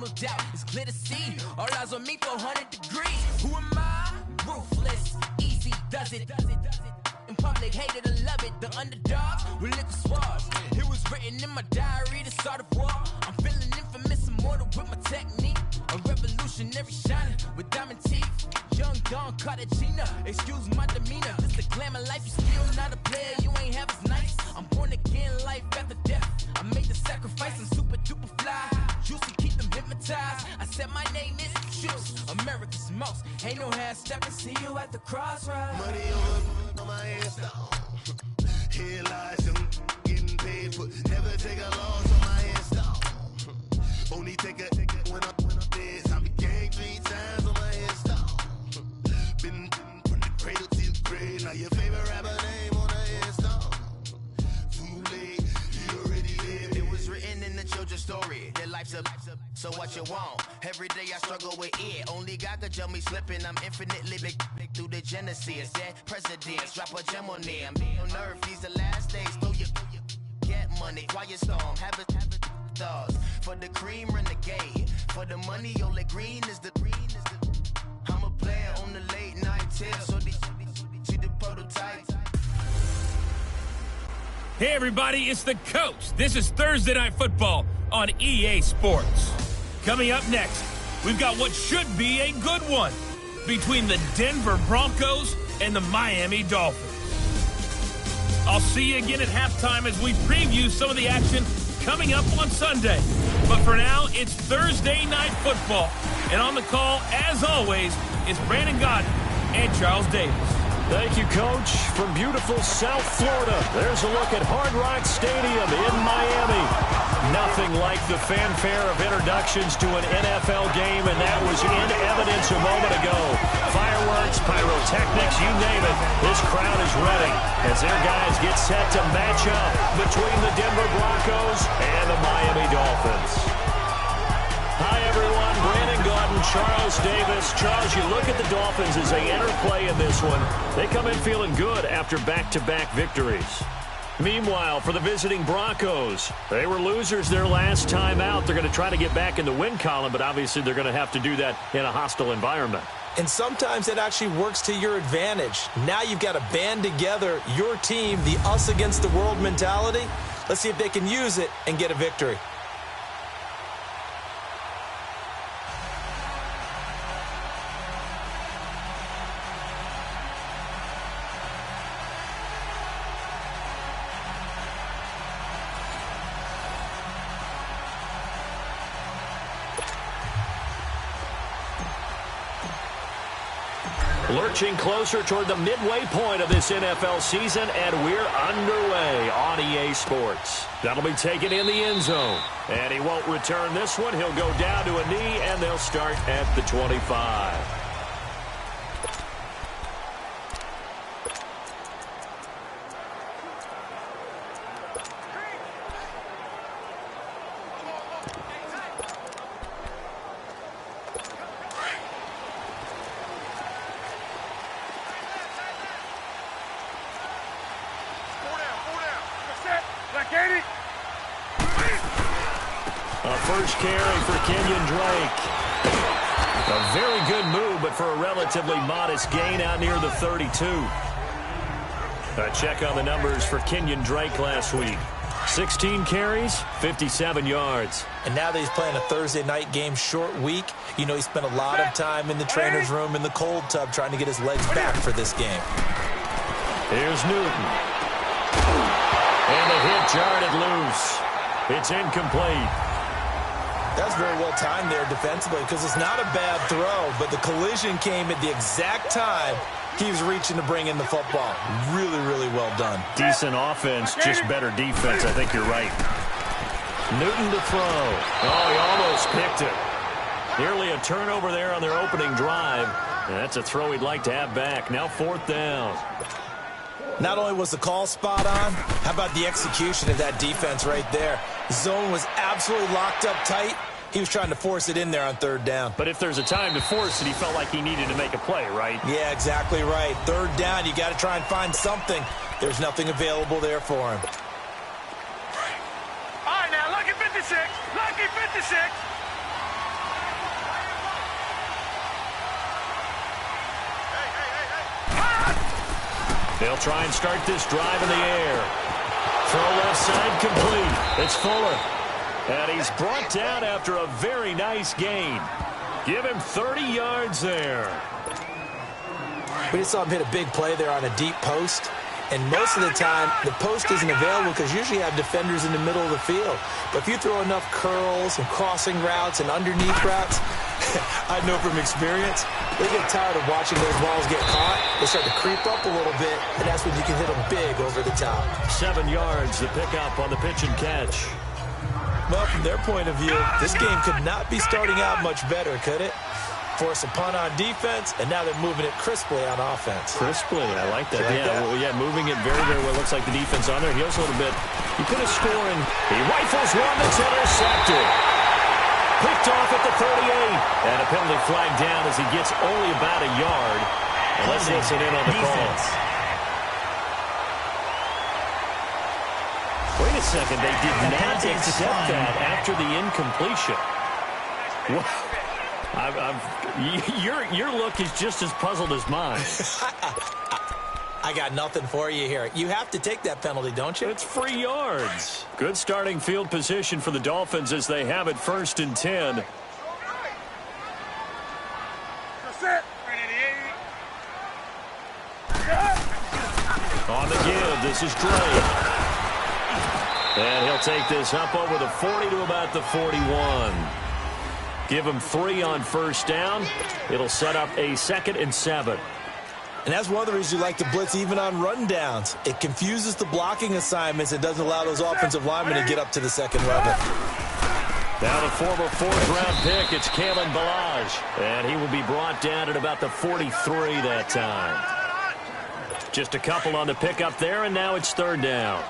doubt, it's clear to see. All eyes on me for 100 degrees. Who am I? Ruthless, easy does it. In public, hated to love it. The underdogs with liquor swabs. It was written in my diary to start a war. I'm feeling infamous, immortal with my technique. A revolutionary shining with diamond teeth. Young Don Cartagena, excuse my demeanor. This the glamour life, you still not a player. You ain't half as nice. I'm born again, life after death. I made the sacrifice, I'm super duper fly. Juicy, keep them hypnotized. I said my name is Juice, America's most. Ain't no half stepping, see you at the crossroads. Money over on my hands down. Here lies them getting paid for. Never take a loss on my hands down. Only take a when I'm dead. I be gang 3 times on my hands down. Been from the cradle to the grave. Now your favorite rapper name on the hands down. Too late, you already lived. It was written in the children's story. Their life's a so what you want? Every day I struggle with it. Only God could tell me slipping. I'm infinitely big through the genesis. Dead presidents, drop a gem on them. On earth, these the last days. Throw you get money. Quiet storm, have it stars. For the cream, renegade. For the money, only green is the. I'm a player on the late night tip. So see the prototype. Hey everybody, it's the coach. This is Thursday Night Football on EA Sports. Coming up next, we've got what should be a good one between the Denver Broncos and the Miami Dolphins. I'll see you again at halftime as we preview some of the action coming up on Sunday. But for now, it's Thursday Night Football. And on the call, as always, is Brandon Gaudin and Charles Davis. Thank you, Coach. From beautiful South Florida, there's a look at Hard Rock Stadium in Miami. Nothing like the fanfare of introductions to an NFL game, and that was in evidence a moment ago. Fireworks, pyrotechnics, you name it. This crowd is ready as their guys get set to match up between the Denver Broncos and the Miami Dolphins. Hi, everyone. Brandon Gaudin, Charles Davis. Charles, you look at the Dolphins as they enter play in this one. They come in feeling good after back-to-back victories. Meanwhile, for the visiting Broncos, they were losers their last time out. They're going to try to get back in the win column, but obviously they're going to have to do that in a hostile environment. And sometimes it actually works to your advantage. Now you've got to band together your team, the us against the world mentality. Let's see if they can use it and get a victory. Lurching closer toward the midway point of this NFL season, and we're underway on EA Sports. That'll be taken in the end zone. And he won't return this one. He'll go down to a knee, and they'll start at the 25. First carry for Kenyon Drake. A very good move, but for a relatively modest gain out near the 32. A check on the numbers for Kenyon Drake last week. 16 carries, 57 yards. And now that he's playing a Thursday night game, short week, you know he spent a lot of time in the trainer's room in the cold tub trying to get his legs back for this game. Here's Newton. And the hit jarred it loose. It's incomplete. That's very well timed there defensively because it's not a bad throw, but the collision came at the exact time he was reaching to bring in the football. Really, really well done. Decent offense, just better defense. I think you're right. Newton to throw. Oh, he almost picked it. Nearly a turnover there on their opening drive. And that's a throw he'd like to have back. Now 4th down. Not only was the call spot on, how about the execution of that defense right there? The zone was absolutely locked up tight. He was trying to force it in there on 3rd down. But if there's a time to force it, he felt like he needed to make a play, right? Yeah, exactly right. 3rd down, you got to try and find something. There's nothing available there for him. All right, now, lucky 56. Lucky 56. They'll try and start this drive in the air. Throw left side complete. It's Fuller. And he's brought down after a very nice gain. Give him 30 yards there. We just saw him hit a big play there on a deep post. And most of the time, the post isn't available because you usually have defenders in the middle of the field. But if you throw enough curls and crossing routes and underneath routes, I know from experience, they get tired of watching those balls get caught. They start to creep up a little bit, and that's when you can hit them big over the top. 7 yards, the pickup on the pitch and catch. Well, from their point of view, this game could not be starting out much better, could it? Force a punt on defense, and now they're moving it crisply on offense. Crisply, I like that. Yeah, moving it very, very well. Looks like the defense on there. Heels a little bit. He put a score in. He rifles one that's intercepted. Picked off at the 38. And a penalty flag down as he gets only about a yard. And let's listen in on the call. Wait a second. They did not accept that after the incompletion. Wow. Your look is just as puzzled as mine. I got nothing for you here. You have to take that penalty, don't you? It's free yards. Good starting field position for the Dolphins as they have it 1st and 10. On the give, this is Drake. And he'll take this up over the 40 to about the 41. Give him 3 on 1st down. It'll set up a 2nd and 7. And that's one of the reasons you like to blitz even on rundowns. It confuses the blocking assignments. It doesn't allow those offensive linemen to get up to the second level. Now the former 4th-round pick, it's Kalen Ballage. And he will be brought down at about the 43 that time. Just a couple on the pickup there, and now it's 3rd down.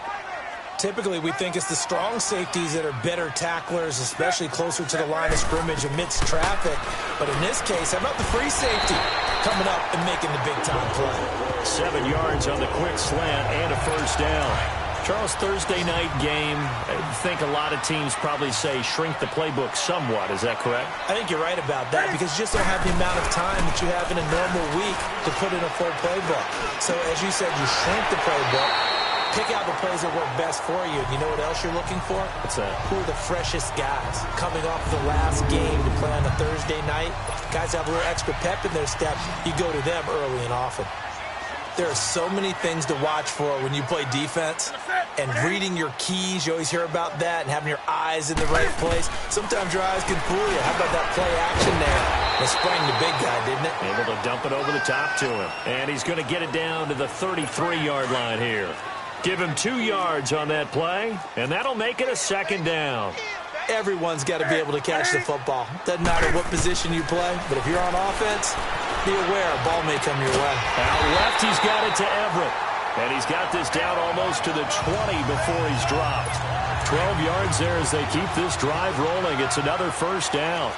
Typically, we think it's the strong safeties that are better tacklers, especially closer to the line of scrimmage amidst traffic. But in this case, how about the free safety coming up and making the big-time play? 7 yards on the quick slant and a 1st down. Charles, Thursday night game, I think a lot of teams probably say shrink the playbook somewhat. Is that correct? I think you're right about that because you just don't have the amount of time that you have in a normal week to put in a full playbook. So, as you said, you shrink the playbook. Pick out the plays that work best for you. And you know what else you're looking for? What's that? Who are the freshest guys coming off the last game to play on a Thursday night? Guys have a little extra pep in their step. You go to them early and often. There are so many things to watch for when you play defense. And reading your keys, you always hear about that, and having your eyes in the right place. Sometimes your eyes can fool you. How about that play action there? It sprang the big guy, didn't it? Able to dump it over the top to him. And he's going to get it down to the 33-yard line here. Give him 2 yards on that play, and that'll make it a 2nd down. Everyone's got to be able to catch the football. Doesn't matter what position you play, but if you're on offense, be aware a ball may come your way. Out left, he's got it to Everett. And he's got this down almost to the 20 before he's dropped. 12 yards there as they keep this drive rolling. It's another 1st down.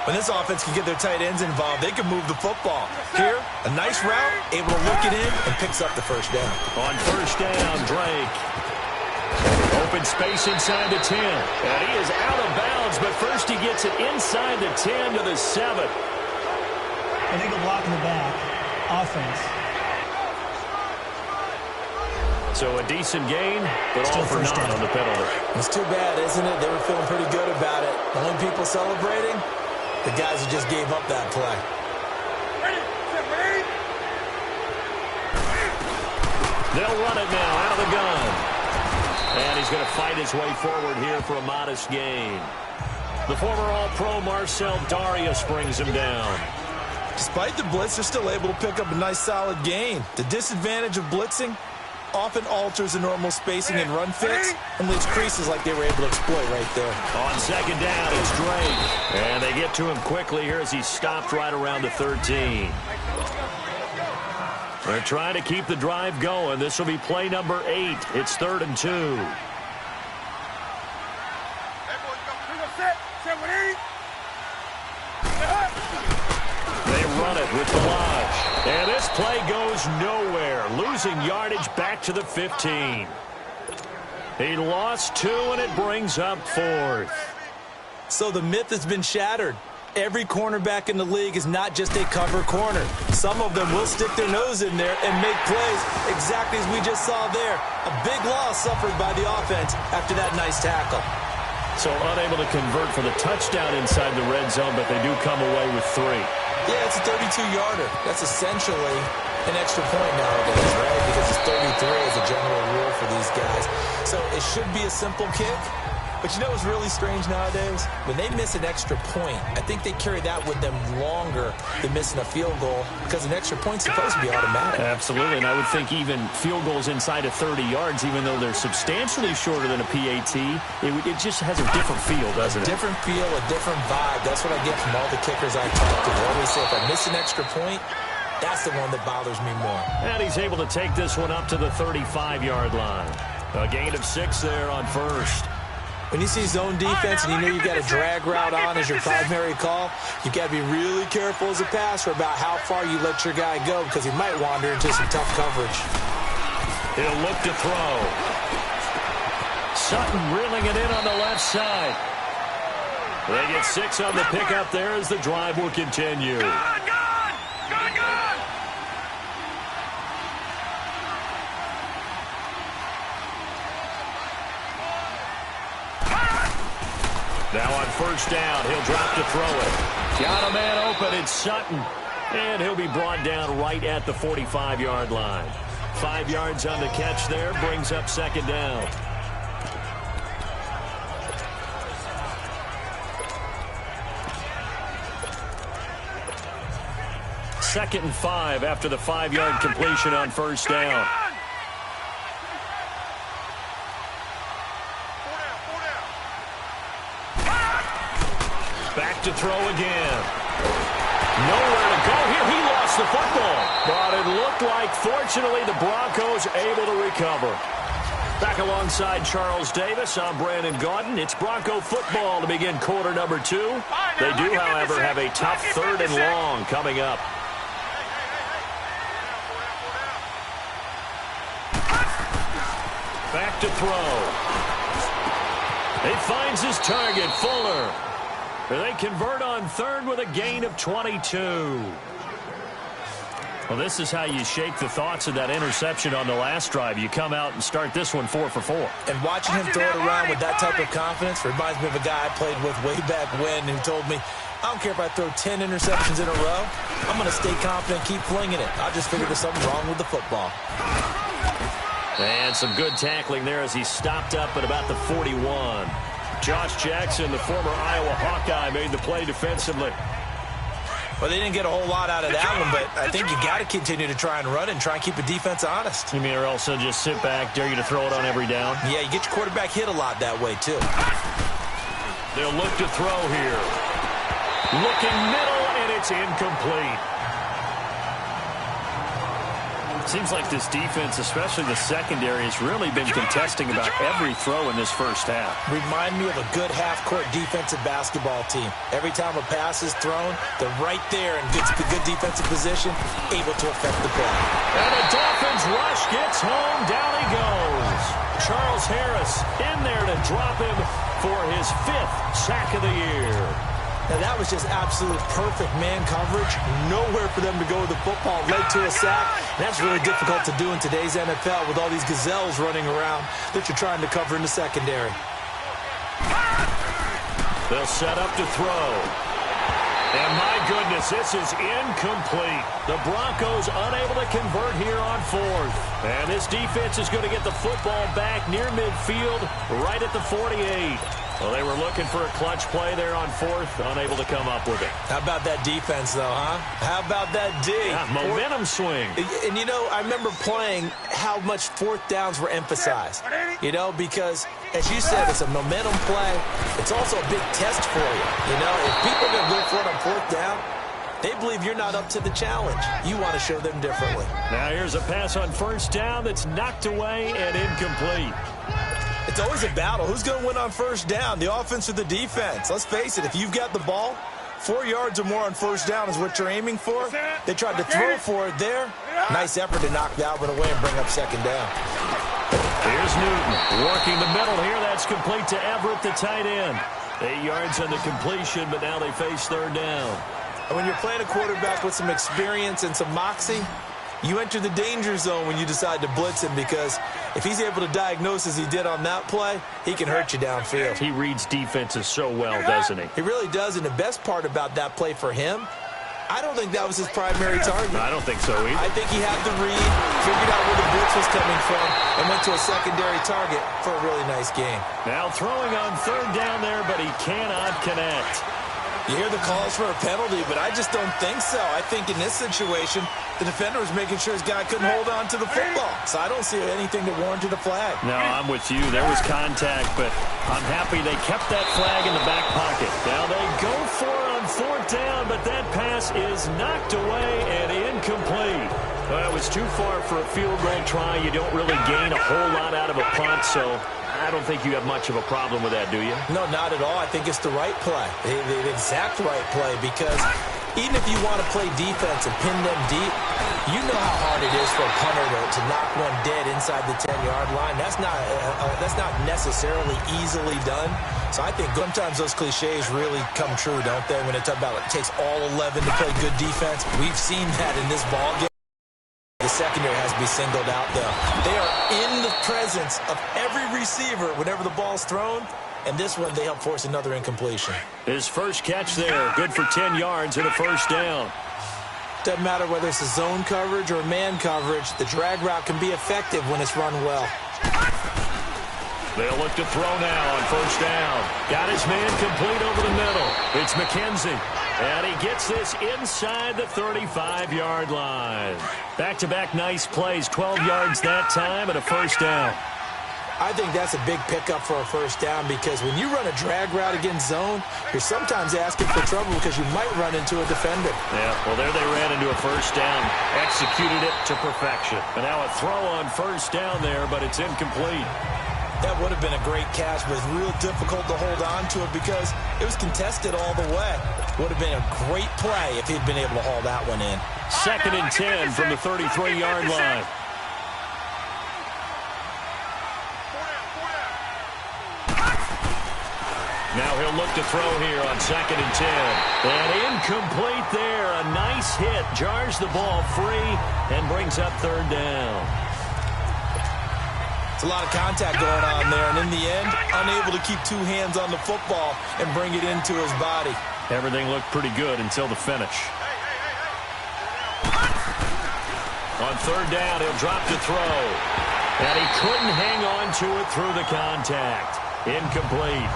When this offense can get their tight ends involved, they can move the football. Here, a nice route, able to look it in, and picks up the 1st down. On 1st down, Drake. Open space inside the 10. And he is out of bounds, but first he gets it inside the 10 to the 7. Illegal block in the back. Offense. So a decent gain, but all for naught on the penalty. It's too bad, isn't it? They were feeling pretty good about it. The only people celebrating, the guys who just gave up that play. They'll run it now out of the gun. And he's going to fight his way forward here for a modest gain. The former All-Pro Marcel Darius brings him down. Despite the blitz, they're still able to pick up a nice solid gain. The disadvantage of blitzing often alters the normal spacing and run fits and leaves creases like they were able to exploit right there. On 2nd down, it's Drake. And they get to him quickly here as he stopped right around the 13. They're trying to keep the drive going. This will be play number 8. It's 3rd and 2. They run it with Ballage. And this play goes nowhere. Losing yardage back to the 15. He lost 2, and it brings up 4th. So the myth has been shattered. Every cornerback in the league is not just a cover corner. Some of them will stick their nose in there and make plays exactly as we just saw there. A big loss suffered by the offense after that nice tackle. So unable to convert for the touchdown inside the red zone, but they do come away with 3. Yeah, it's a 32-yarder. That's essentially an extra point nowadays, right? Because it's 33 as a general rule for these guys. So it should be a simple kick. But you know what's really strange nowadays? When they miss an extra point, I think they carry that with them longer than missing a field goal because an extra point's supposed to be automatic. Absolutely, and I would think even field goals inside of 30 yards, even though they're substantially shorter than a PAT, it just has a different feel, doesn't it? A different feel, a different vibe. That's what I get from all the kickers I talk to. They always say if I miss an extra point, that's the one that bothers me more. And he's able to take this one up to the 35-yard line. A gain of 6 there on first. When you see zone defense and you know you've got a drag route on as your primary call, you've got to be really careful as a passer about how far you let your guy go because he might wander into some tough coverage. He'll look to throw. Sutton reeling it in on the left side. They get 6 on the pickup there as the drive will continue. Now on first down, he'll drop to throw it. Got a man open, it's Sutton. And he'll be brought down right at the 45-yard line. 5 yards on the catch there, brings up second down. Second and 5 after the 5-yard completion on first down. Back to throw again. Nowhere to go here. He lost the football. But it looked like, fortunately, the Broncos able to recover. Back alongside Charles Davis, I'm Brandon Gaudin. It's Bronco football to begin quarter number 2. They do, however, have a tough 3rd and long coming up. Back to throw. He finds his target, Fuller. They convert on 3rd with a gain of 22. Well, this is how you shake the thoughts of that interception on the last drive. You come out and start this one 4 for 4. And watching him throw it around with that type of confidence reminds me of a guy I played with way back when who told me, I don't care if I throw 10 interceptions in a row. I'm going to stay confident, keep flinging it. I just figured there's something wrong with the football. And some good tackling there as he stopped up at about the 41. Josh Jackson, the former Iowa Hawkeye, made the play defensively. Well, they didn't get a whole lot out of that one, but I think you got to continue to try and run it and try and keep the defense honest. You mean or also just sit back, dare you to throw it on every down? Yeah, you get your quarterback hit a lot that way, too. They'll look to throw here. Looking middle, and it's incomplete. Seems like this defense, especially the secondary, has really been contesting about every throw in this first half. Remind me of a good half-court defensive basketball team. Every time a pass is thrown, they're right there in good defensive position, able to affect the play. And the Dolphins rush gets home. Down he goes. Charles Harris in there to drop him for his 5th sack of the year. Now, that was just absolute perfect man coverage. Nowhere for them to go with the football. Led to a sack. And that's really difficult to do in today's NFL with all these gazelles running around that you're trying to cover in the secondary. They'll set up to throw. And my goodness, this is incomplete. The Broncos unable to convert here on 4th. And this defense is going to get the football back near midfield, right at the 48. Well, they were looking for a clutch play there on 4th, unable to come up with it. How about that defense, though, huh? How about that D? Yeah, momentum swing. And, you know, I remember playing how much 4th downs were emphasized, you know, because, as you said, it's a momentum play. It's also a big test for you, you know. If people are going to go for it on 4th down, they believe you're not up to the challenge. You want to show them differently. Now here's a pass on first down that's knocked away and incomplete. It's always a battle. Who's going to win on first down, the offense or the defense? Let's face it, if you've got the ball, 4 yards or more on first down is what you're aiming for. They tried to throw for it there. Nice effort to knock that one away and bring up second down. Here's Newton working the middle here. That's complete to Everett, the tight end. 8 yards on the completion, but now they face third down. And when you're playing a quarterback with some experience and some moxie, you enter the danger zone when you decide to blitz him, because if he's able to diagnose as he did on that play, he can hurt you downfield. He reads defenses so well, doesn't he? He really does, and the best part about that play for him, I don't think that was his primary target. I don't think so either. I think he had the read, figured out where the blitz was coming from, and went to a secondary target for a really nice game. Now throwing on third down there, but he cannot connect. You hear the calls for a penalty, but I just don't think so. I think in this situation, the defender was making sure his guy couldn't hold on to the football. So I don't see anything that warranted a flag. No, I'm with you. There was contact, but I'm happy they kept that flag in the back pocket. Now they go for it on fourth down, but that pass is knocked away and incomplete. Well, it was too far for a field goal try. You don't really gain a whole lot out of a punt, so I don't think you have much of a problem with that, do you? No, not at all. I think it's the right play, the exact right play, because even if you want to play defense and pin them deep, you know how hard it is for a punter to knock one dead inside the 10-yard line. That's not necessarily easily done. So I think sometimes those cliches really come true, don't they, when they talk about it takes all 11 to play good defense. We've seen that in this ballgame. The secondary has to be singled out, though. They are in the presence of every receiver whenever the ball's thrown, and this one they help force another incompletion. His first catch there, good for 10 yards and a first down. Doesn't matter whether it's a zone coverage or man coverage, the drag route can be effective when it's run well. They'll look to throw now on first down. Got his man complete over the middle. It's McKenzie. And he gets this inside the 35-yard line. Back-to-back nice plays, 12 yards that time and a first down. I think that's a big pickup for a first down, because when you run a drag route against zone, you're sometimes asking for trouble because you might run into a defender. Yeah, well, there they ran into a first down, executed it to perfection. And now a throw on first down there, but it's incomplete. That would have been a great catch, but it's real difficult to hold on to it because it was contested all the way. Would have been a great play if he'd been able to haul that one in. 2nd and 10 from the 33-yard line. Now he'll look to throw here on 2nd and 10. And incomplete there. A nice hit. Jars the ball free and brings up third down. It's a lot of contact going on there, and in the end, unable to keep two hands on the football and bring it into his body. Everything looked pretty good until the finish. On third down, he'll drop to throw. And he couldn't hang on to it through the contact. Incomplete.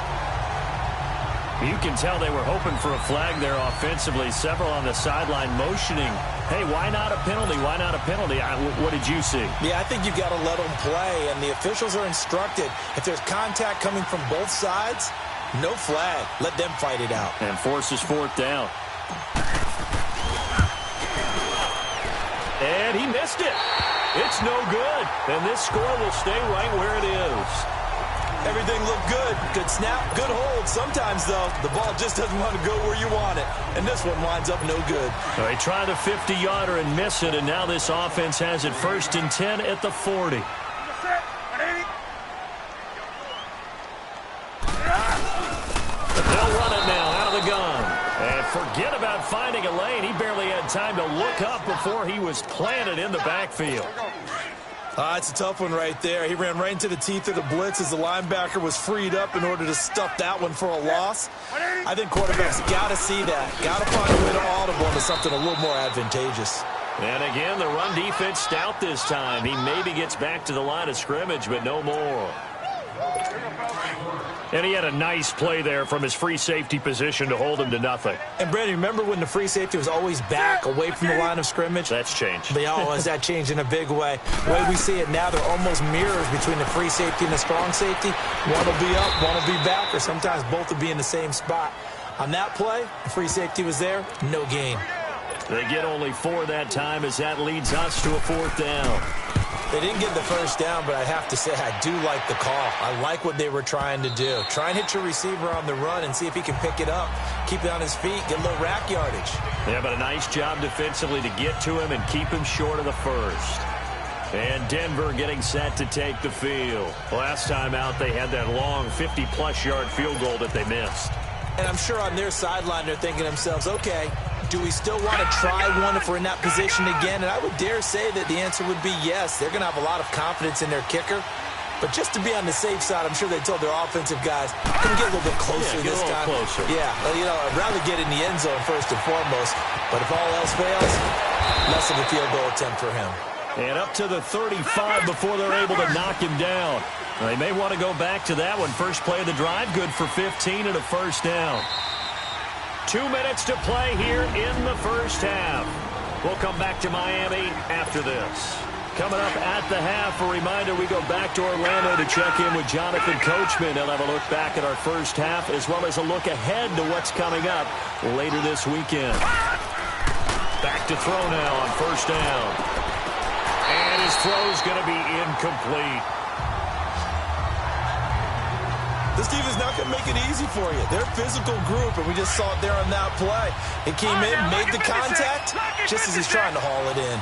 You can tell they were hoping for a flag there offensively. Several on the sideline motioning, hey, why not a penalty? Why not a penalty? What did you see? Yeah, I think you've got to let them play, and the officials are instructed. If there's contact coming from both sides, no flag. Let them fight it out. And forces fourth down. And he missed it. It's no good. And this score will stay right where it is. Everything looked good. Good snap, good hold. Sometimes, though, the ball just doesn't want to go where you want it. And this one winds up no good. They try the 50-yarder and miss it, and now this offense has it 1st and 10 at the 40. They'll run it now out of the gun. And forget about finding a lane. He barely had time to look up before he was planted in the backfield. It's a tough one right there. He ran right into the teeth of the blitz as the linebacker was freed up in order to stuff that one for a loss. I think quarterbacks got to see that. Got to find a way to audible into something a little more advantageous. And again, the run defense stout this time. He maybe gets back to the line of scrimmage, but no more. And he had a nice play there from his free safety position to hold him to nothing. And, Brandon, remember when the free safety was always back away from the line of scrimmage? That's changed. Has that changed in a big way? The way we see it now, they're almost mirrors between the free safety and the strong safety. One will be up, one will be back, or sometimes both will be in the same spot. On that play, the free safety was there, no gain. They get only 4 that time as that leads us to a fourth down. They didn't get the first down, but I have to say I do like the call. I like what they were trying to do. Try and hit your receiver on the run and see if he can pick it up. Keep it on his feet, get a little rack yardage. Yeah, but a nice job defensively to get to him and keep him short of the first. And Denver getting set to take the field. Last time out, they had that long 50-plus yard field goal that they missed. And I'm sure on their sideline they're thinking to themselves, okay, do we still want to try one if we're in that position again? And I would dare say that the answer would be yes. They're going to have a lot of confidence in their kicker. But just to be on the safe side, I'm sure they told their offensive guys, can we get a little bit closer this time? Closer. Yeah, you know, I'd rather get in the end zone first and foremost. But if all else fails, less of a field goal attempt for him. And up to the 35 before they're able to knock him down. They may want to go back to that one. First play of the drive, good for 15 and a first down. 2 minutes to play here in the first half. We'll come back to Miami after this. Coming up at the half, a reminder, we go back to Orlando to check in with Jonathan Coachman. He'll have a look back at our first half as well as a look ahead to what's coming up later this weekend. Back to throw now on first down. And his throw's going to be incomplete. This team is not going to make it easy for you. They're a physical group, and we just saw it there on that play. He came in, made the contact, just as he's trying to haul it in.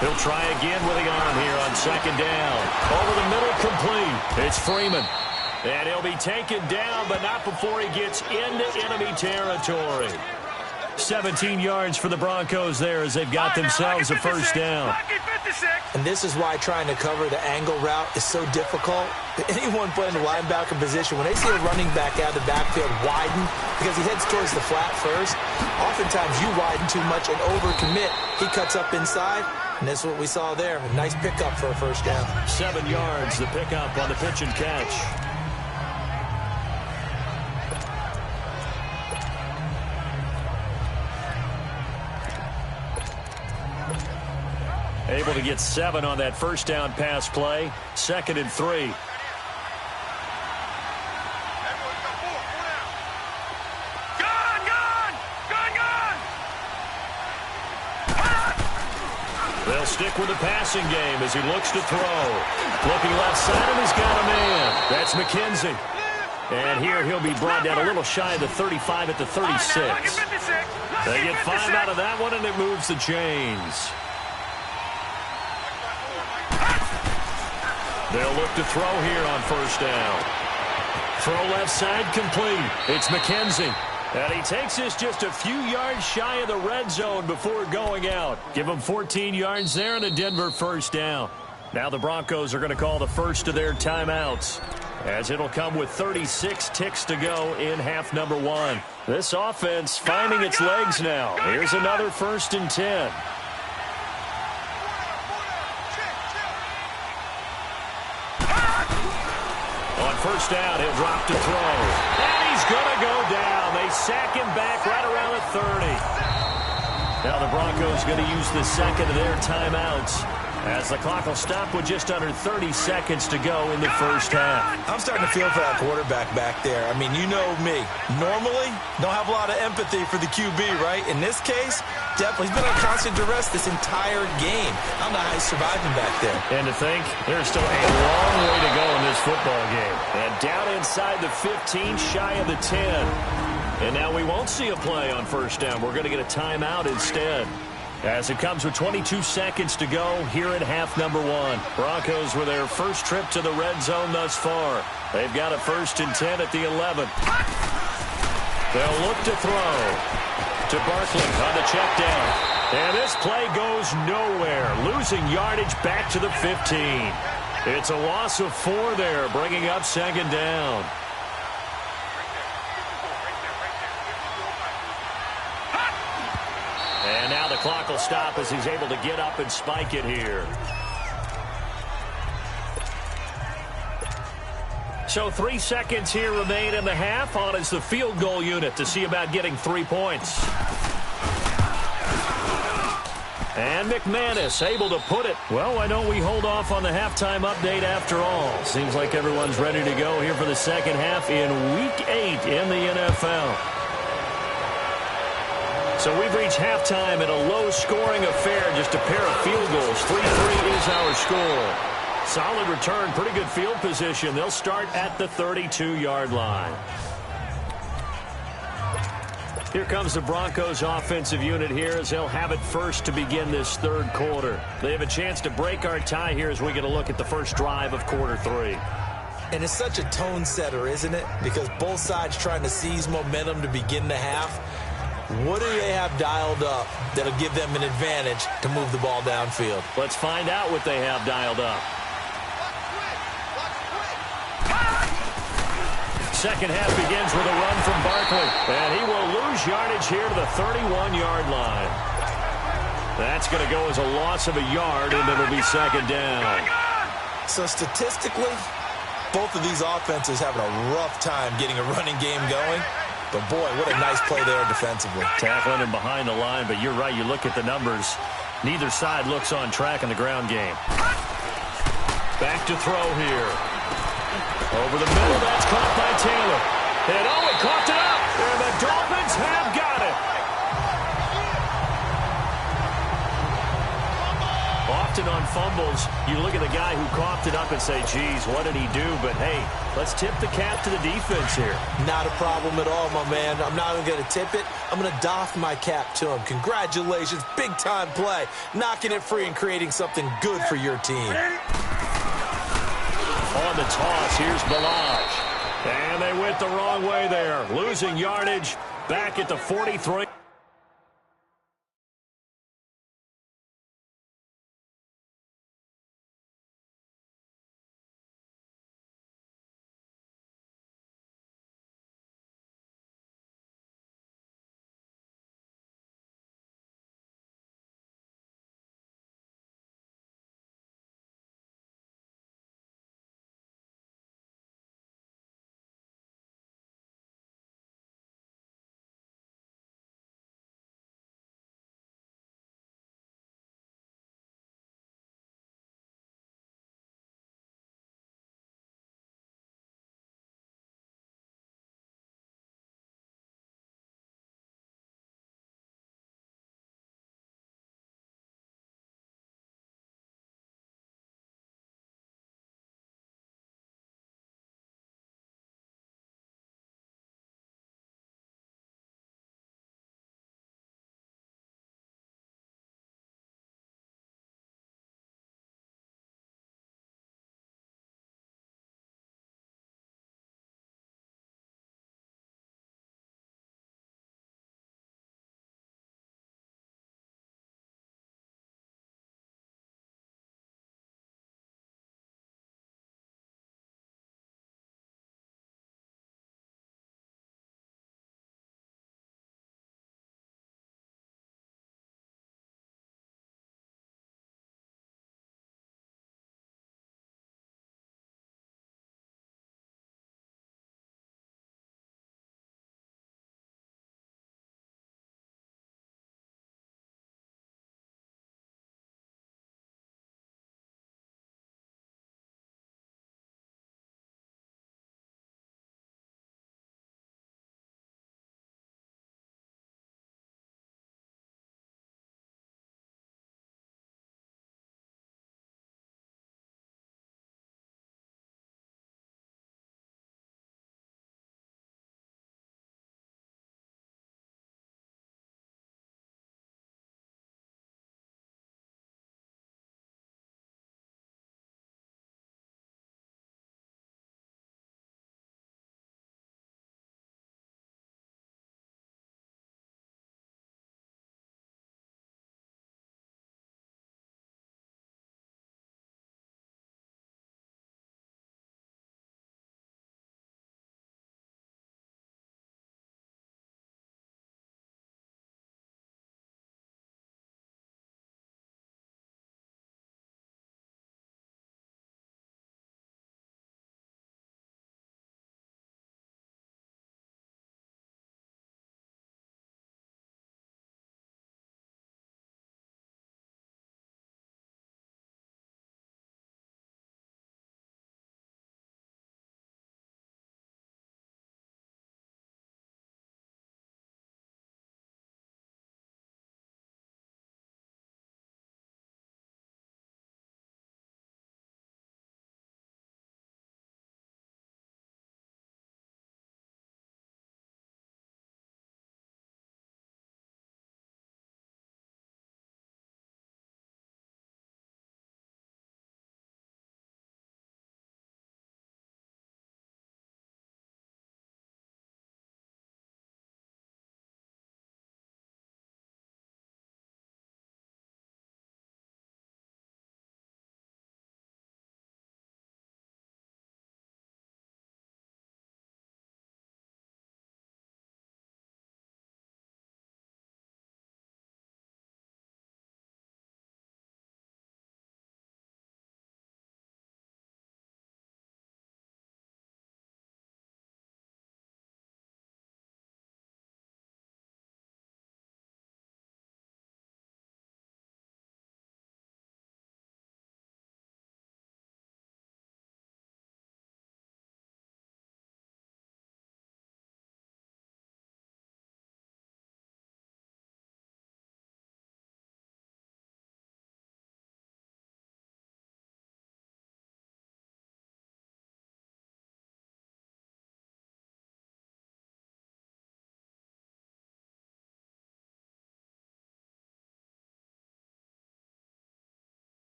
He'll try again with the arm here on second down. Over the middle, complete. It's Freeman. And he'll be taken down, but not before he gets into enemy territory. 17 yards for the Broncos there as they've got themselves a first down. And this is why trying to cover the angle route is so difficult. Anyone playing the linebacker position, when they see a running back out of the backfield widen, because he heads towards the flat first, oftentimes you widen too much and overcommit. He cuts up inside, and that's what we saw there. A nice pickup for a first down. 7 yards, the pickup on the pitch and catch. Able to get 7 on that first down pass play. 2nd and 3. They'll stick with the passing game as he looks to throw. Looking left side, and he's got a man. That's McKenzie. And here he'll be brought down a little shy of the 35 at the 36. They get 5 out of that one, and it moves the chains. They'll look to throw here on first down. Throw left side complete. It's McKenzie. And he takes this just a few yards shy of the red zone before going out. Give him 14 yards there and a Denver first down. Now the Broncos are going to call the first of their timeouts, as it'll come with 36 ticks to go in half number 1. This offense finding its legs now. Here's another 1st and 10. On first down, he'll drop to throw. And he's going to go down. They sack him back right around the 30. Now the Broncos going to use the second of their timeouts, as the clock will stop with just under 30 seconds to go in the first half. I'm starting to feel for that quarterback back there. I mean, you know me. Normally, don't have a lot of empathy for the QB, right? In this case, definitely. He's been on constant duress this entire game. I don't know how he's surviving back there. And to think, there's still a long way to go in this football game. And down inside the 15, shy of the 10. And now we won't see a play on first down. We're going to get a timeout instead, as it comes with 22 seconds to go here in half number 1. Broncos with their first trip to the red zone thus far. They've got a 1st and 10 at the 11. They'll look to throw to Barkley on the check down. And this play goes nowhere, losing yardage back to the 15. It's a loss of 4 there, bringing up 2nd down. And now the clock will stop as he's able to get up and spike it here. So 3 seconds here remain in the half. On is the field goal unit to see about getting 3 points. And McManus able to put it. Well, why don't we hold off on the halftime update after all? Seems like everyone's ready to go here for the second half in Week 8 in the NFL. So we've reached halftime in a low-scoring affair, just a pair of field goals. 3-3 is our score. Solid return, pretty good field position. They'll start at the 32-yard line. Here comes the Broncos offensive unit here as they'll have it first to begin this third quarter. They have a chance to break our tie here as we get a look at the first drive of quarter 3. And it's such a tone setter, isn't it? Because both sides trying to seize momentum to begin the half. What do they have dialed up that'll give them an advantage to move the ball downfield? Let's find out what they have dialed up. Second half begins with a run from Barkley, and he will lose yardage here to the 31-yard line. That's going to go as a loss of a yard, and it'll be second down. So statistically, both of these offenses having a rough time getting a running game going. But, boy, what a nice play there defensively. Tackling him behind the line, but you're right. You look at the numbers. Neither side looks on track in the ground game. Back to throw here. Over the middle, that's caught by Taylor. And he coughed it up. And the Dolphins have got it. Often on fumbles, you look at the guy who coughed it up and say, geez, what did he do? But, hey, let's tip the cap to the defense here. Not a problem at all, my man. I'm not even going to tip it. I'm going to doff my cap to him. Congratulations. Big-time play. Knocking it free and creating something good for your team. On the toss, here's Balaj. And they went the wrong way there. Losing yardage back at the 43.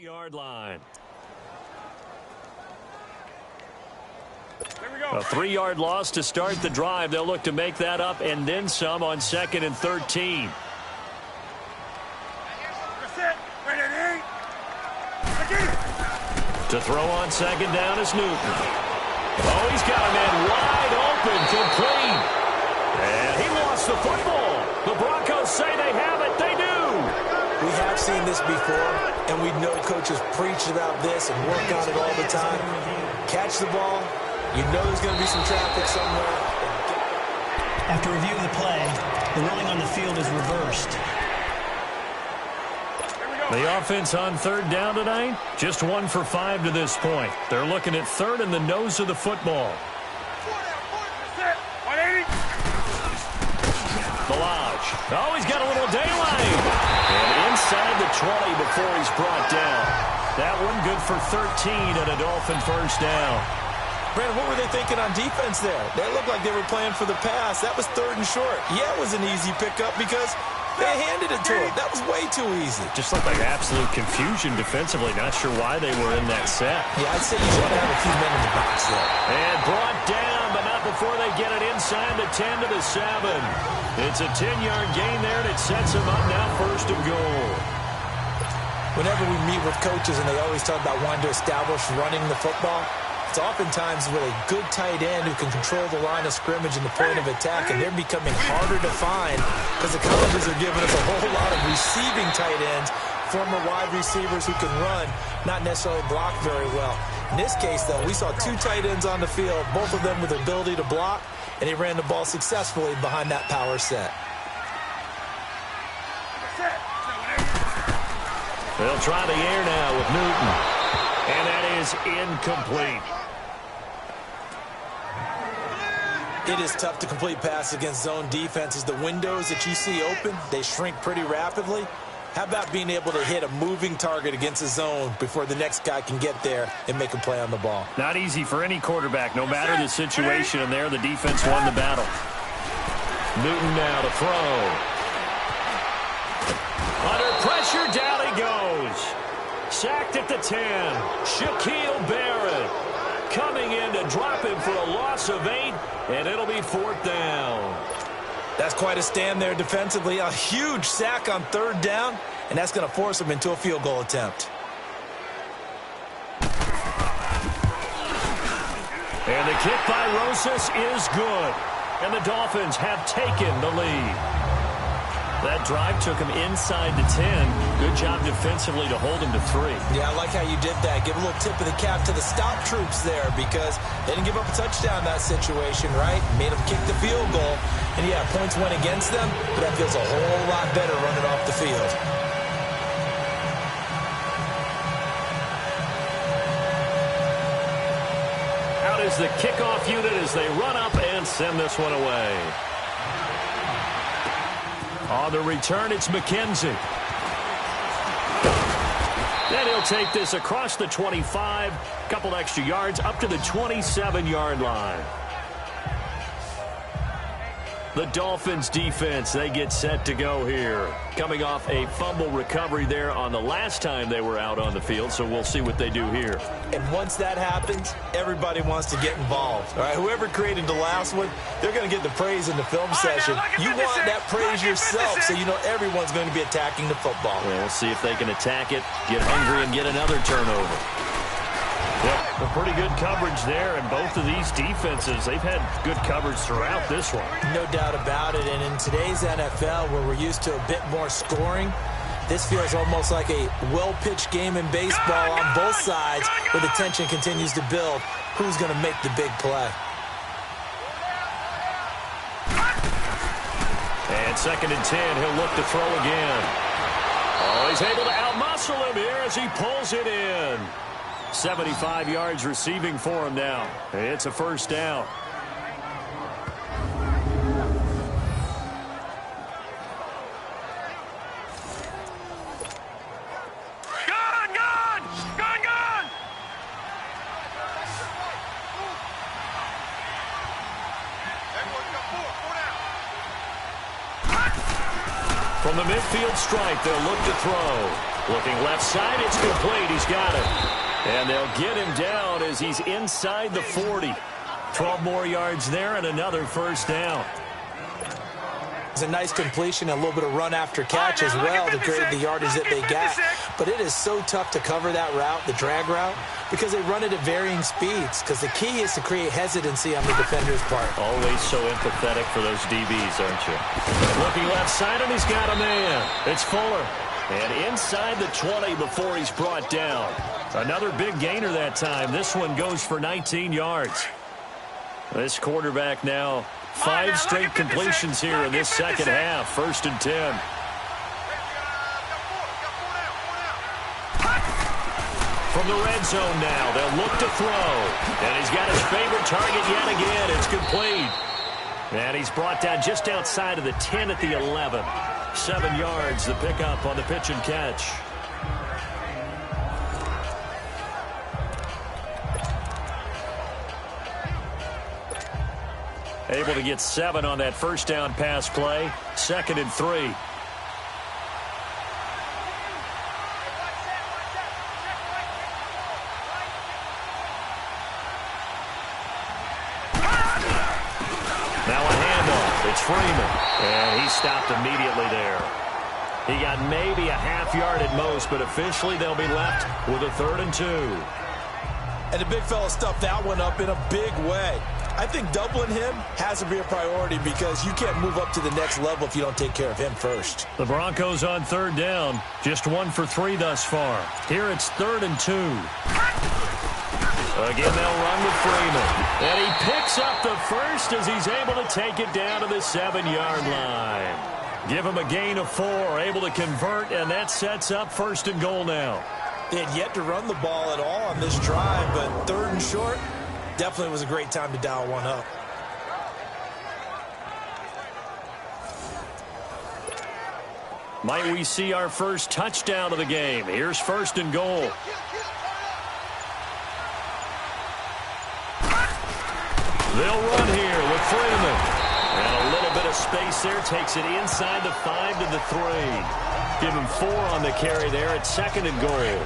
3-yard line. A 3-yard loss to start the drive. They'll look to make that up and then some on 2nd and 13. To throw on 2nd down is Newton. Oh, he's got a man wide open, complete. And he lost the football. The Broncos say they have it. They do. We have seen this before, and we know coaches preach about this and work on it all the time. Catch the ball. You know there's going to be some traffic somewhere. After review of the play, the ruling on the field is reversed. The offense on 3rd down tonight, just 1 for 5 to this point. They're looking at 3rd and the nose of the football. Balaj. Oh, he's got a little daylight. And inside the 20 before he's brought down. That one good for 13 and a Dolphin first down. Brandon, what were they thinking on defense there? They looked like they were playing for the pass. That was 3rd and short. Yeah, it was an easy pickup because they handed it to him. That was way too easy. Just looked like absolute confusion defensively. Not sure why they were in that set. Yeah, I'd say you should have a few men in the box there. And brought down, but not before they get it inside the 10 to the 7. It's a 10-yard gain there, and it sets them up now 1st and goal. Whenever we meet with coaches and they always talk about wanting to establish running the football, it's oftentimes with a good tight end who can control the line of scrimmage and the point of attack, and they're becoming harder to find because the colleges are giving us a whole lot of receiving tight ends, former wide receivers who can run, not necessarily block very well. In this case, though, we saw 2 tight ends on the field, both of them with the ability to block, and he ran the ball successfully behind that power set. They'll try the air now with Newton, and that is incomplete. It is tough to complete passes against zone defenses. The windows that you see open, they shrink pretty rapidly. How about being able to hit a moving target against a zone before the next guy can get there and make a play on the ball? Not easy for any quarterback, no matter the situation, and there the defense won the battle. Newton now to throw. Under pressure, down he goes. Sacked at the 10. Shaquille Barrett coming in to drop him for a loss of 8, and it'll be 4th down. That's quite a stand there defensively. A huge sack on 3rd down, and that's going to force him into a field goal attempt. And the kick by Rosas is good, and the Dolphins have taken the lead. That drive took him inside the 10. Good job defensively to hold him to 3. Yeah, I like how you did that. Give a little tip of the cap to the stop troops there because they didn't give up a touchdown in that situation, right? Made them kick the field goal. And, yeah, points went against them, but that feels a whole lot better running off the field. Out is the kickoff unit as they run up and send this one away. On the return, it's McKenzie. Then he'll take this across the 25, couple extra yards, up to the 27-yard line. The Dolphins defense, they get set to go here. Coming off a fumble recovery there on the last time they were out on the field, so we'll see what they do here. And once that happens, everybody wants to get involved. All right, whoever created the last one, they're going to get the praise in the film session. You want that praise yourself, so you know everyone's going to be attacking the football. Well, we'll see if they can attack it, get hungry, and get another turnover. Yep, a pretty good coverage there, and both of these defenses, they've had good coverage throughout this one. No doubt about it, and in today's NFL, where we're used to a bit more scoring, this feels almost like a well-pitched game in baseball on both sides, where the tension continues to build. Who's going to make the big play? And 2nd and 10, he'll look to throw again. Oh, he's able to outmuscle him here as he pulls it in. 75 yards receiving for him now. It's a first down. From the midfield stripe, they'll look to throw. Looking left side, it's complete. He's got it. And they'll get him down as he's inside the 40. 12 more yards there and another first down. It's a nice completion, a little bit of run after catch as well to create the yardage that they got. But it is so tough to cover that route, the drag route, because they run it at varying speeds. Because the key is to create hesitancy on the defender's part. Always so empathetic for those DBs, aren't you? Looking left side, and he's got a man. It's Fuller. And inside the 20 before he's brought down. Another big gainer that time. This one goes for 19 yards. This quarterback now 5 straight completions here in this second half. 1st and 10. From the red zone now, they'll look to throw. And he's got his favorite target yet again. It's complete. And he's brought down just outside of the 10 at the 11. 7 yards, the pickup on the pitch and catch. Able to get 7 on that first down pass play. 2nd and 3. Now a handoff. It's Freeman. And he stopped immediately there. He got maybe a half yard at most, but officially they'll be left with a 3rd and 2. And the big fella stuffed that one up in a big way. I think doubling him has to be a priority because you can't move up to the next level if you don't take care of him first. The Broncos on 3rd down. Just 1 for 3 thus far. Here it's 3rd and 2. Again, they'll run with Freeman. And he picks up the first as he's able to take it down to the 7-yard line. Give him a gain of 4, able to convert, and that sets up 1st and goal now. They had yet to run the ball at all on this drive, but 3rd and short, definitely was a great time to dial one up. Might we see our first touchdown of the game? Here's 1st and goal. They'll run here with Freeman. And a little bit of space there takes it inside the 5 to the 3. Give him 4 on the carry there at 2nd and goal.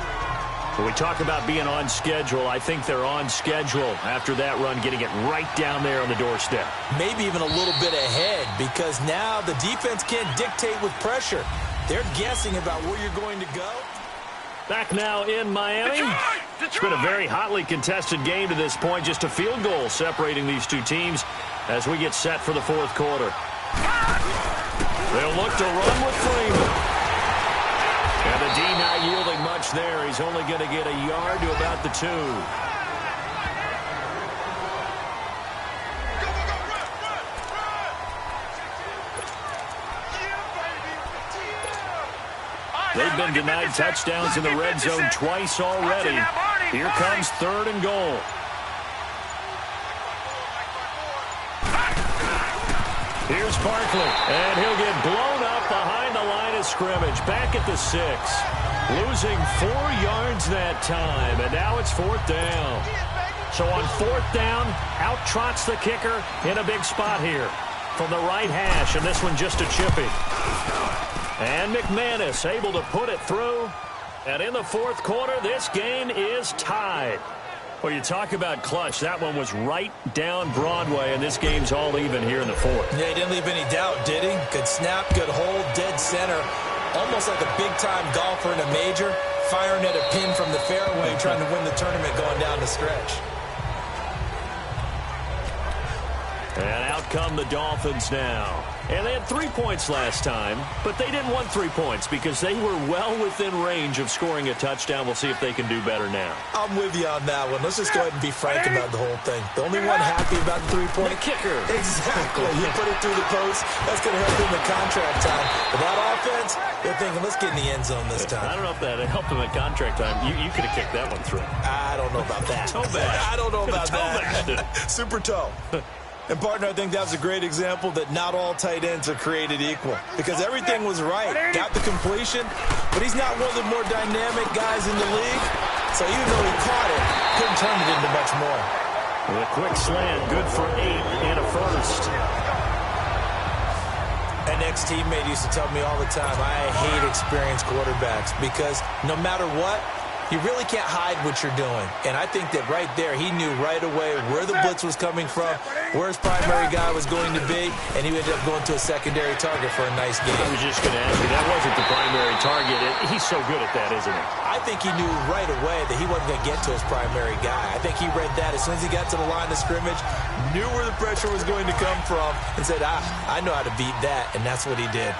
When we talk about being on schedule, I think they're on schedule after that run, getting it right down there on the doorstep. Maybe even a little bit ahead because now the defense can't dictate with pressure. They're guessing about where you're going to go. Back now in Miami. It's been a very hotly contested game to this point. Just a field goal separating these two teams as we get set for the 4th quarter. They'll look to run with Freeman. And the D not yielding much there. He's only going to get a yard to about the 2. They've been denied touchdowns in the red zone twice already. Here comes 3rd and goal. Here's Barkley, and he'll get blown up behind the line of scrimmage. Back at the 6. Losing 4 yards that time, and now it's 4th down. So on 4th down, out trots the kicker in a big spot here from the right hash, and this one just a chippy. And McManus able to put it through. And in the 4th quarter, this game is tied. Well, you talk about clutch. That one was right down Broadway, and this game's all even here in the 4th. Yeah, he didn't leave any doubt, did he? Good snap, good hold, dead center. Almost like a big-time golfer in a major, firing at a pin from the fairway, trying to win the tournament going down the stretch. And out come the Dolphins now. And they had 3 points last time, but they didn't want 3 points because they were well within range of scoring a touchdown. We'll see if they can do better now. I'm with you on that one. Let's just go ahead and be frank about the whole thing. The only one happy about the 3-point kicker. Exactly. You put it through the post. That's going to help him in contract time. But that offense, they're thinking, let's get in the end zone this time. I don't know if that helped him at contract time. You could have kicked that one through. I don't know about that. Toe bash. I don't know about that. Super toe. And, partner, I think that was a great example that not all tight ends are created equal because everything was right. Got the completion, but he's not one of the more dynamic guys in the league. So even though he caught it, couldn't turn it into much more. With a quick slant, good for 8 and a first. An ex-teammate used to tell me all the time, I hate experienced quarterbacks because no matter what, you really can't hide what you're doing. And I think that right there, he knew right away where the blitz was coming from, where his primary guy was going to be, and he ended up going to a secondary target for a nice game. I was just going to ask you, that wasn't the primary target. He's so good at that, isn't he? I think he knew right away that he wasn't going to get to his primary guy. I think he read that as soon as he got to the line of scrimmage, knew where the pressure was going to come from, and said, I know how to beat that, and that's what he did.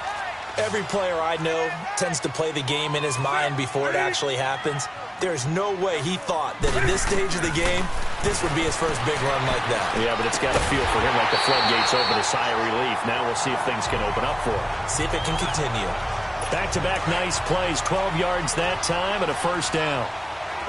Every player I know tends to play the game in his mind before it actually happens. There's no way he thought that at this stage of the game, this would be his first big run like that. Yeah, but it's got to feel for him like the floodgates open, a sigh of relief. Now we'll see if things can open up for him. See if it can continue. Back-to-back nice plays, 12 yards that time and a first down.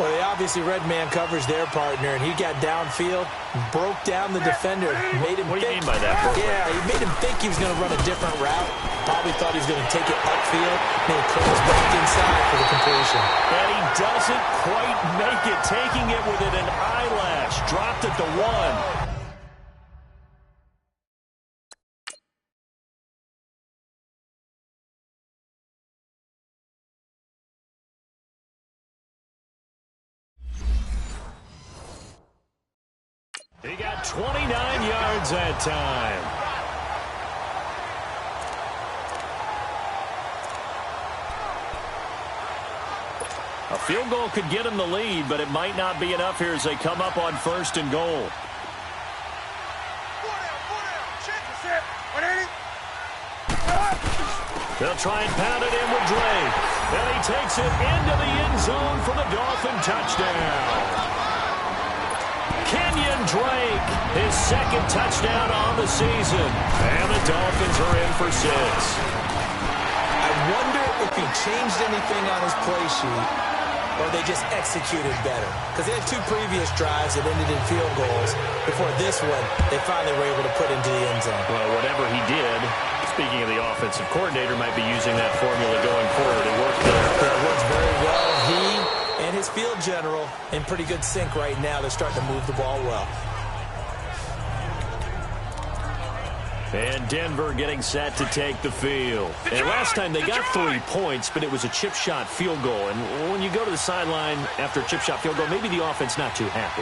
Well, they obviously red man covers their partner, and he got downfield, broke down the defender, made him What do you mean by that, Brooklyn? Yeah, he made him think he was going to run a different route. Probably thought he was going to take it upfield, and he curls back inside for the completion. And he doesn't quite make it, taking it within an eyelash. Dropped at the 1. He got 29 yards that time. A field goal could get him the lead, but it might not be enough here as they come up on 1st and goal. They'll try and pound it in with Drake. And he takes it into the end zone for the Dolphin touchdown. Kenyon Drake, his 2nd touchdown on the season. And the Dolphins are in for 6. I wonder if he changed anything on his play sheet or they just executed better. Because they had 2 previous drives that ended in field goals. Before this one, they finally were able to put into the end zone. Well, whatever he did, speaking of the offensive coordinator, might be using that formula going forward. It worked there. It works very well. He and his field general in pretty good sync right now. They're starting to move the ball well. And Denver getting set to take the field. And last time they got 3 points, but it was a chip shot field goal. And when you go to the sideline after a chip shot field goal, maybe the offense not too happy.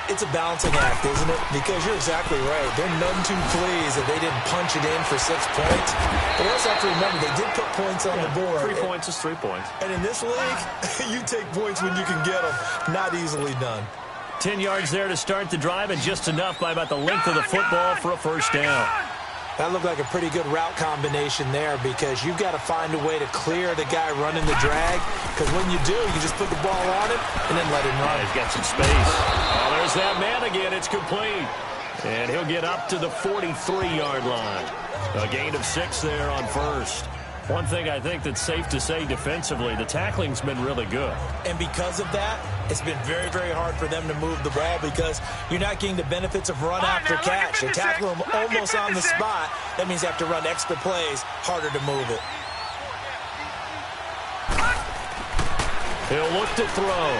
It's a balancing act, isn't it? Because you're exactly right. They're none too pleased that they didn't punch it in for 6 points. But we also have to remember they did put points on the board. 3 points is 3 points. And in this league, you take points when you can get them. Not easily done. 10 yards there to start the drive, and just enough by about the length of the football for a first down. That looked like a pretty good route combination there because you've got to find a way to clear the guy running the drag. Because when you do, you just put the ball on him and then let him run. He's got some space. Oh, there's that man again. It's complete. And he'll get up to the 43-yard line. A gain of 6 there on 1st. One thing I think that's safe to say defensively, the tackling's been really good. And because of that, it's been very, very hard for them to move the ball because you're not getting the benefits of run after catch. You tackle them almost on the spot. That means you have to run extra plays, harder to move it. He'll look to throw.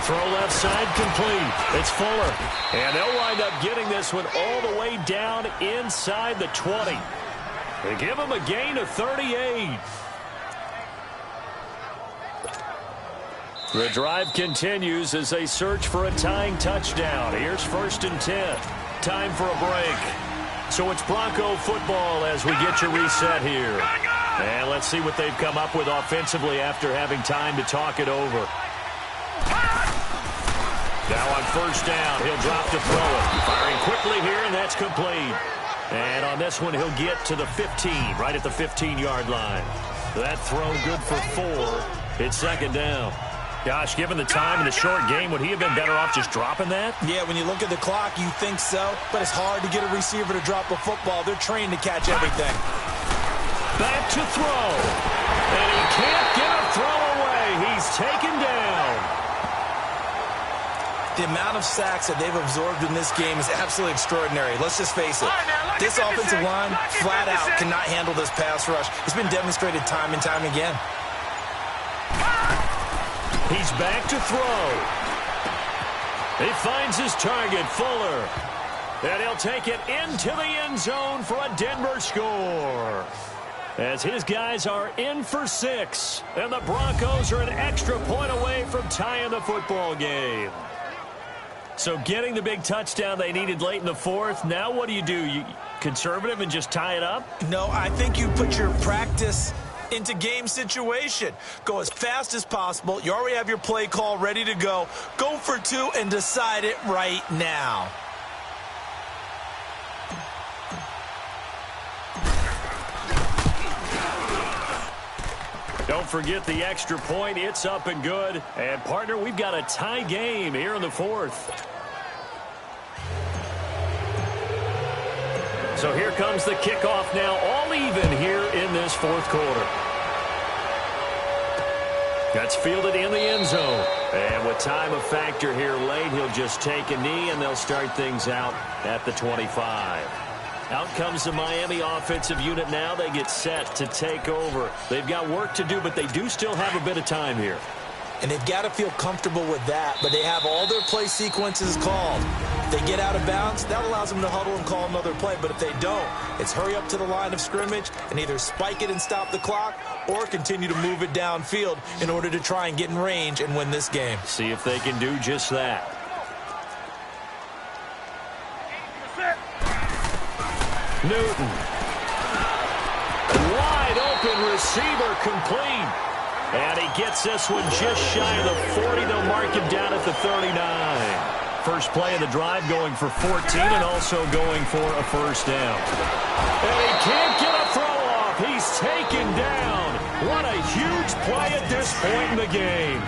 Throw left side complete. It's Fuller. And they'll wind up getting this one all the way down inside the 20. They give him a gain of 38. The drive continues as they search for a tying touchdown. Here's 1st and 10. Time for a break. So it's Bronco football as we get you reset here. And let's see what they've come up with offensively after having time to talk it over. Now on 1st down, he'll drop to throw it. Firing quickly here, and that's complete. And on this one, he'll get to the 15, right at the 15-yard line. That throw good for 4. It's 2nd down. Gosh, given the time and the short game, would he have been better off just dropping that? Yeah, when you look at the clock, you think so. But it's hard to get a receiver to drop a football. They're trained to catch everything. Back to throw. And he can't get a throw away. He's taken down. The amount of sacks that they've absorbed in this game is absolutely extraordinary. Let's just face it. This offensive line, flat out, cannot handle this pass rush. It's been demonstrated time and time again. He's back to throw. He finds his target, Fuller. And he'll take it into the end zone for a Denver score. As his guys are in for 6. And the Broncos are an extra point away from tying the football game. So getting the big touchdown they needed late in the 4th. Now what do? You conservative and just tie it up? No, I think you put your practice into game situation. Go as fast as possible. You already have your play call ready to go. Go for 2 and decide it right now. Don't forget the extra point. It's up and good. And, partner, we've got a tie game here in the 4th. So here comes the kickoff now, all even here in this 4th quarter. That's fielded in the end zone. And with time a factor here late, he'll just take a knee, and they'll start things out at the 25. Out comes the Miami offensive unit now. They get set to take over. They've got work to do, but they do still have a bit of time here. And they've got to feel comfortable with that, but they have all their play sequences called. If they get out of bounds, that allows them to huddle and call another play. But if they don't, it's hurry up to the line of scrimmage and either spike it and stop the clock or continue to move it downfield in order to try and get in range and win this game. See if they can do just that. Newton. Wide open receiver complete. And he gets this one just shy of the 40. They'll mark him down at the 39. First play of the drive going for 14 and also going for a first down. And he can't get a throw off. He's taken down. What a huge play at this point in the game.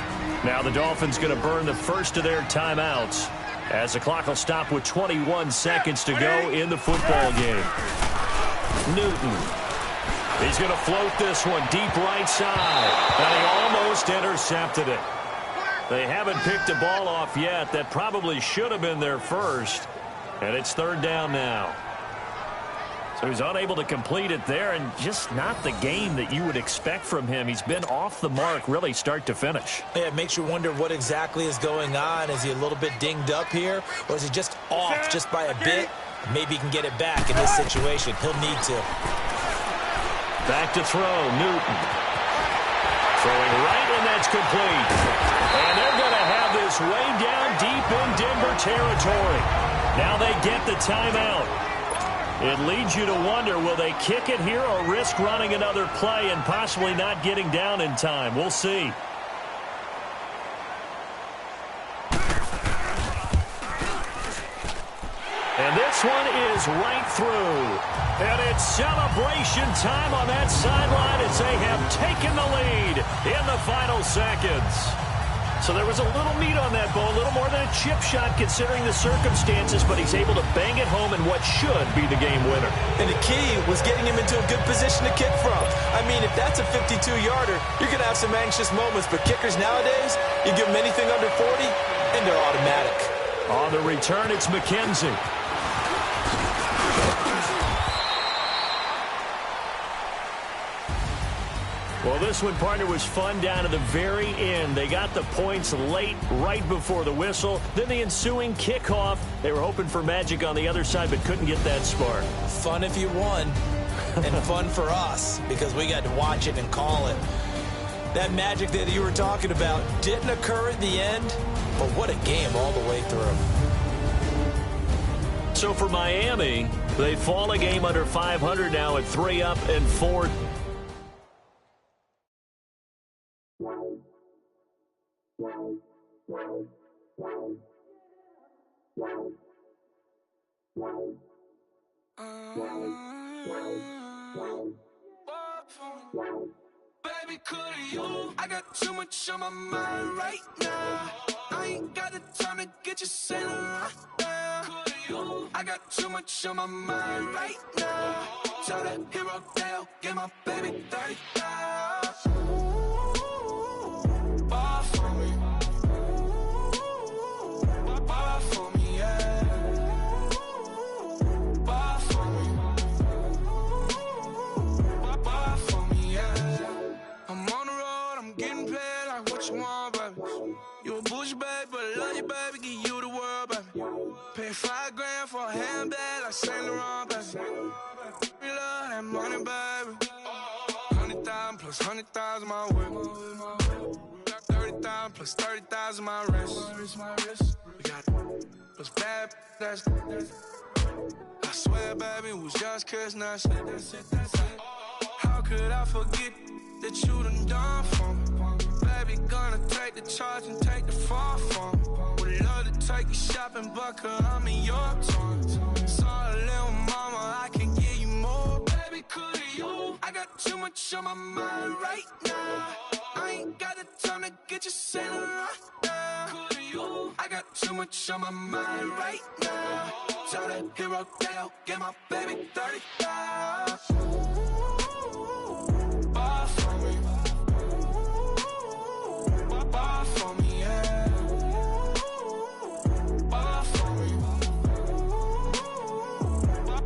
Now the Dolphins going to burn the first of their timeouts as the clock will stop with 21 seconds to go in the football game. Newton. He's going to float this one deep right side. And he almost intercepted it. They haven't picked a ball off yet. That probably should have been their first. And it's 3rd down now. So he's unable to complete it there, and just not the game that you would expect from him. He's been off the mark really start to finish. Yeah, it makes you wonder what exactly is going on. Is he a little bit dinged up here, or is he just off just by a bit? Maybe he can get it back in this situation. He'll need to. Back to throw, Newton. Throwing right, and that's complete. And they're going to have this way down deep in Denver territory. Now they get the timeout. It leads you to wonder, will they kick it here or risk running another play and possibly not getting down in time? We'll see. And this one is right through. And it's celebration time on that sideline as they have taken the lead in the final seconds. So there was a little meat on that ball, a little more than a chip shot considering the circumstances, but he's able to bang it home in what should be the game winner. And the key was getting him into a good position to kick from. I mean, if that's a 52-yarder, you're going to have some anxious moments, but kickers nowadays, you give them anything under 40, and they're automatic. On the return, it's McKenzie. Well, this one, partner, was fun down to the very end. They got the points late, right before the whistle. Then the ensuing kickoff. They were hoping for magic on the other side, but couldn't get that spark. Fun if you won, and fun for us, because we got to watch it and call it. That magic that you were talking about didn't occur at the end, but what a game all the way through. So for Miami, they fall a game under 500 now at 3 up and 4. Baby, could you? I got too much on my mind right now. I ain't got the time to get you sailing right now. I got too much on my mind right now. Tell that hero Dale, get my baby 30,000. Bar for me. Bar for me, yeah. Bar for me. Bar for me, yeah. I'm on the road, I'm getting paid like what you want, baby. You a bougie, baby, but I love you, baby. Give you the world, baby. Pay $5 grand for a handbag like Saint Laurent, baby. We love that money, baby. 100,000 plus 100,000 my whip. 30,000 plus 30,000 my wrist. We got plus bad, that's I swear, baby, it was just kiss, that's it. How could I forget that you done for me? Baby, gonna take the charge and take the fall from me. Would love to take you shopping, but I'm in your town. Sorry, little mama, I can give you more. Baby, could you? I got too much on my mind right now. I ain't got the time to get you sailing right now. Could you? I got too much on my mind right now. Tell that hero that I'll get my baby 30,000. Buy for me. Buy for me, yeah. Buy for me.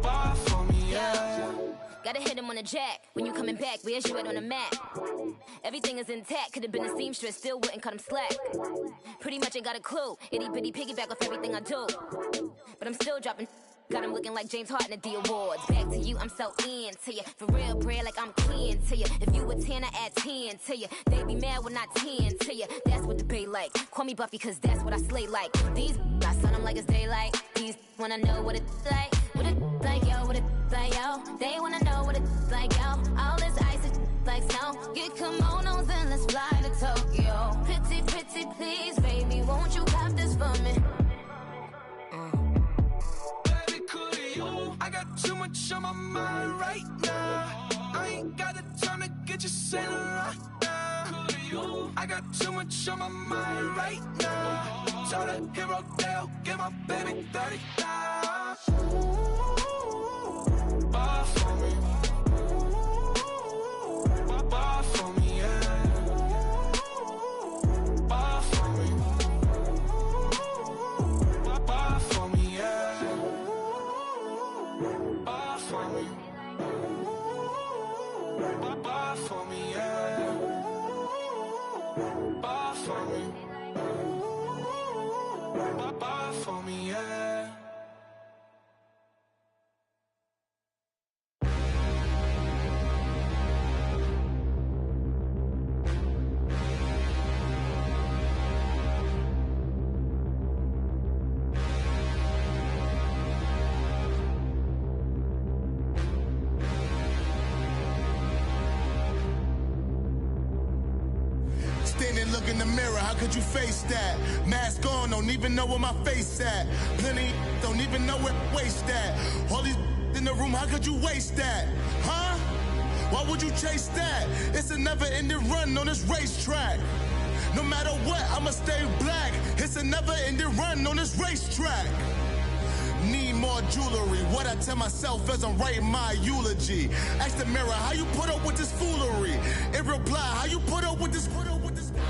Buy for me, yeah. Gotta hit him on the jack. When you coming back, where's you at on the map? Everything is intact. Could've been a seamstress, still wouldn't cut him slack. Pretty much ain't got a clue. Itty bitty piggyback off everything I do. But I'm still dropping. Got him looking like James Harden at the awards. Back to you, I'm so into you. For real, bread, like I'm kin to you. If you a 10, I add 10 to you. They be mad when I 10 to you. That's what the bay like. Call me Buffy, cause that's what I slay like. These, I son them like it's daylight. These wanna know what it's like. What it like, yo, what it like, yo. They wanna know what it's like, yo. All this ice is like snow. Get kimonos and let's fly to Tokyo. Pretty, pretty, please, baby, won't you cop this for me? I got too much on my mind right now. I ain't got the time to get you sailing right now. I got too much on my mind right now. Tell that hero that get my baby 30,000. Buy for me. Buy for me, yeah. Buy for me. Buy for me, yeah. Buy for me. Buy for me, yeah. Buy for me. Buy for me, yeah. Look in the mirror, how could you face that? Mask on, don't even know where my face at. Plenty don't even know where waste at. All these in the room, how could you waste that? Huh? Why would you chase that? It's a never-ending run on this racetrack. No matter what, I'ma stay black. It's a never-ending run on this racetrack. Need more jewelry. What I tell myself as I'm writing my eulogy. Ask the mirror, how you put up with this foolery? It reply, how you put up with this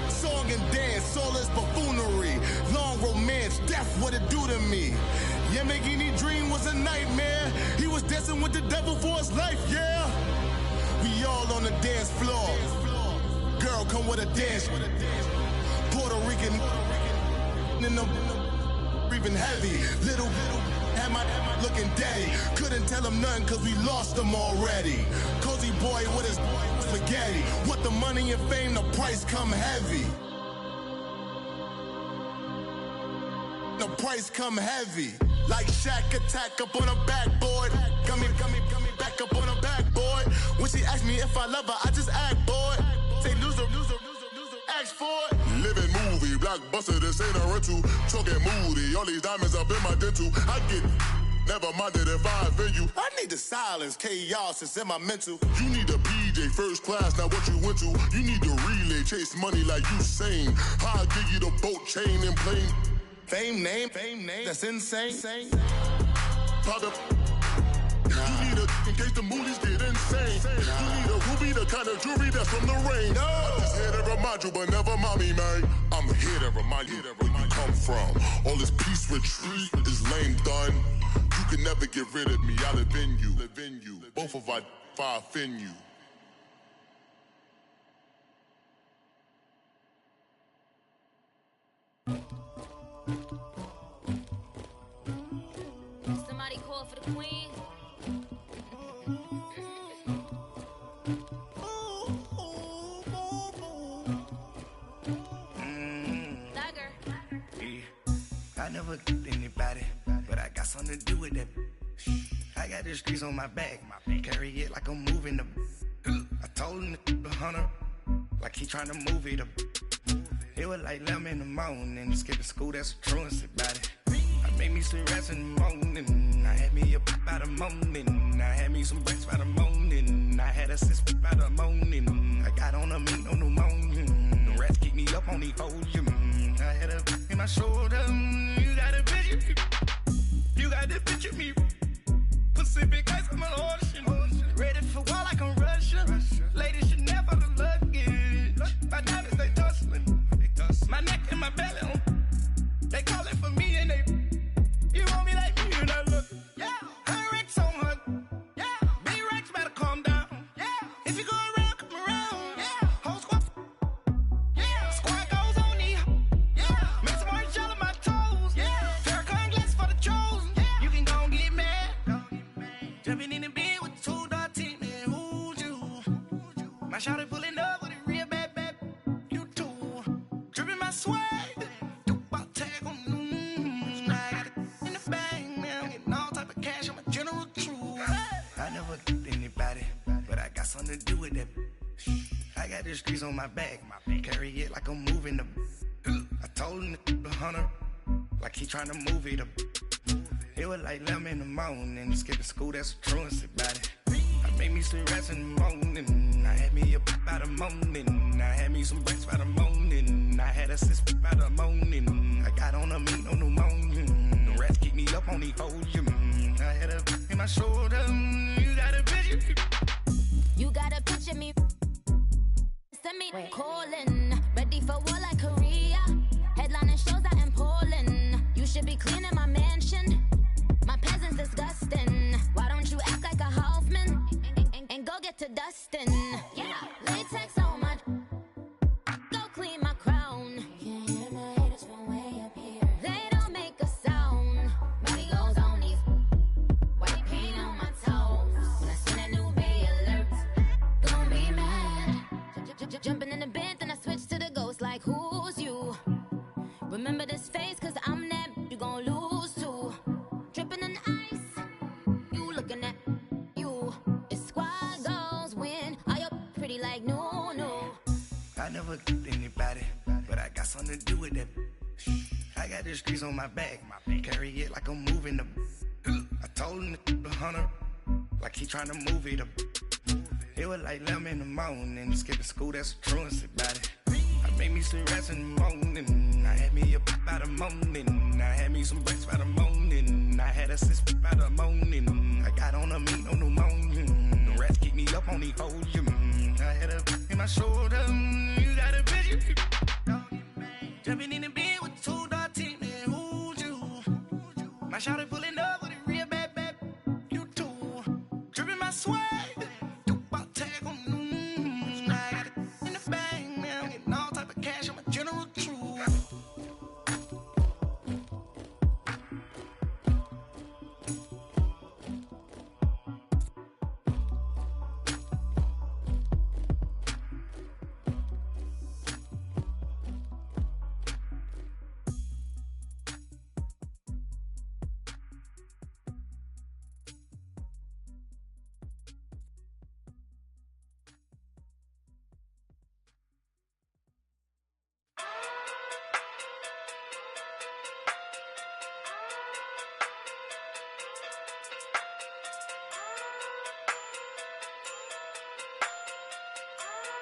song and dance, all this buffoonery. Long romance, death, what it do to me? Yamagini dream was a nightmare. He was dancing with the devil for his life, yeah. We all on the dance floor. Girl, come with a dance. Puerto Rican in the breathing heavy. Little had my looking daddy. Couldn't tell him nothing cause we lost him already. Cozy boy with his spaghetti. What the money and fame, the price come heavy. The price come heavy. Like Shaq attack up on a backboard. Got me back up on a backboard. When she asked me if I love her, I just act bored. Say loser, ask for it. Living movie, blockbuster, this ain't a rental. Talking moody, all these diamonds up in my dental. I get never minded if I offend you. I need the silence, chaos is in my mental. You need a PJ first class, not what you went to. You need the relay, chase money like you sane. I'll give you the boat, chain, and plane. Fame name, that's insane. Father, you need a in case the movies get insane. You need a ruby, the kind of jewelry that's from the rain. No. I'm just here to remind you, but never mommy, man. I'm here to remind you where you come from. All this peace retreat is lame done. You can never get rid of me. I live in you. Both of our fire offend you. they call for the queen. I never did anybody, but I got something to do with that. I got the streets on my back, carry it like I'm moving the. I told him the hunter, like he trying to move it up. It was like 11 in the morning, skipping school, that's a truancy about it. I made me some rest in the morning, I had me a pop by the morning, I had me some breaks by the morning, I had a sis by the morning, I got on a meat on the morning, the rats keep me up on the volume, I had a in my shoulder, you got a picture, you got the picture me, Pacific ice on my ocean, ready for war like I'm Russian, ladies should never the luggage, my diamonds they tussling. My neck and my belly on. They calling for me and they. You want me like me and I look. Yeah. Her Rex on her. Yeah. Big Rex better calm down. Yeah. If you go around, come around. Yeah. Whole squad. Yeah. Squad goes on me. Yeah. Make some orange gel on my toes. Yeah. Farrakhan glass for the chosen. Yeah. You can go and get mad. Jumping in the bed with 2 dark teeth, man. Who's you? My shawty pulling up with a real bad. Swag, about tag on I got it in the bag, man. Getting all type of cash, I'm a general true. I never did anybody, but I got something to do with that. I got the streets on my back, carry it like I'm moving the. I told him the hunter, like he trying to move it up. It was like 11 in the morning, skipping school, that's a truancy about it. I made me some rest in the morning, I had me a pop by the morning, I had me some breaks by the morning, I had a sis by the morning, I got on a meat on the morning, the rats keep me up on the volume, I had a in my shoulder, you got a picture. You got a picture me, send me calling, ready for war like Korea, headlining shows out in Poland, you should be cleaning my mansion, my peasants disgusting, why don't you act like a Hoffman, and go get to dustin', yeah, latex on my, go clean my crown, you can hear my haters from way up here, they don't make a sound, money goes on these, white paint on my toes, when I send a new bay alert, gonna be mad, jumping in the bed, then I switch to the ghost like who's you, remember this face cause I'm that, you gon' lose too, dripping in ice, you looking at you, it's squad goals win, are you pretty like no, no. I never did anybody, but I got something to do with that. I got the streets on my back, carry it like I'm moving the. I told him the hunter, like he trying to move it up. It was like 11 in the morning, skipping school, that's a truancy about it. I made me some rest in the morning, I had me a pop by the morning, I had me some breaks by the morning, I had a sis by the morning, I got on a meat on the morning, the rats keep me up on the volume, I had a in my shoulder, you got a picture. Jumping in the bed with 2 dark teeth, man, who's you? My shawty pulling up with a real bad, you too. Dripping my swag, about tag on I got it in the bag, man. Getting all type of cash, I'm a general true.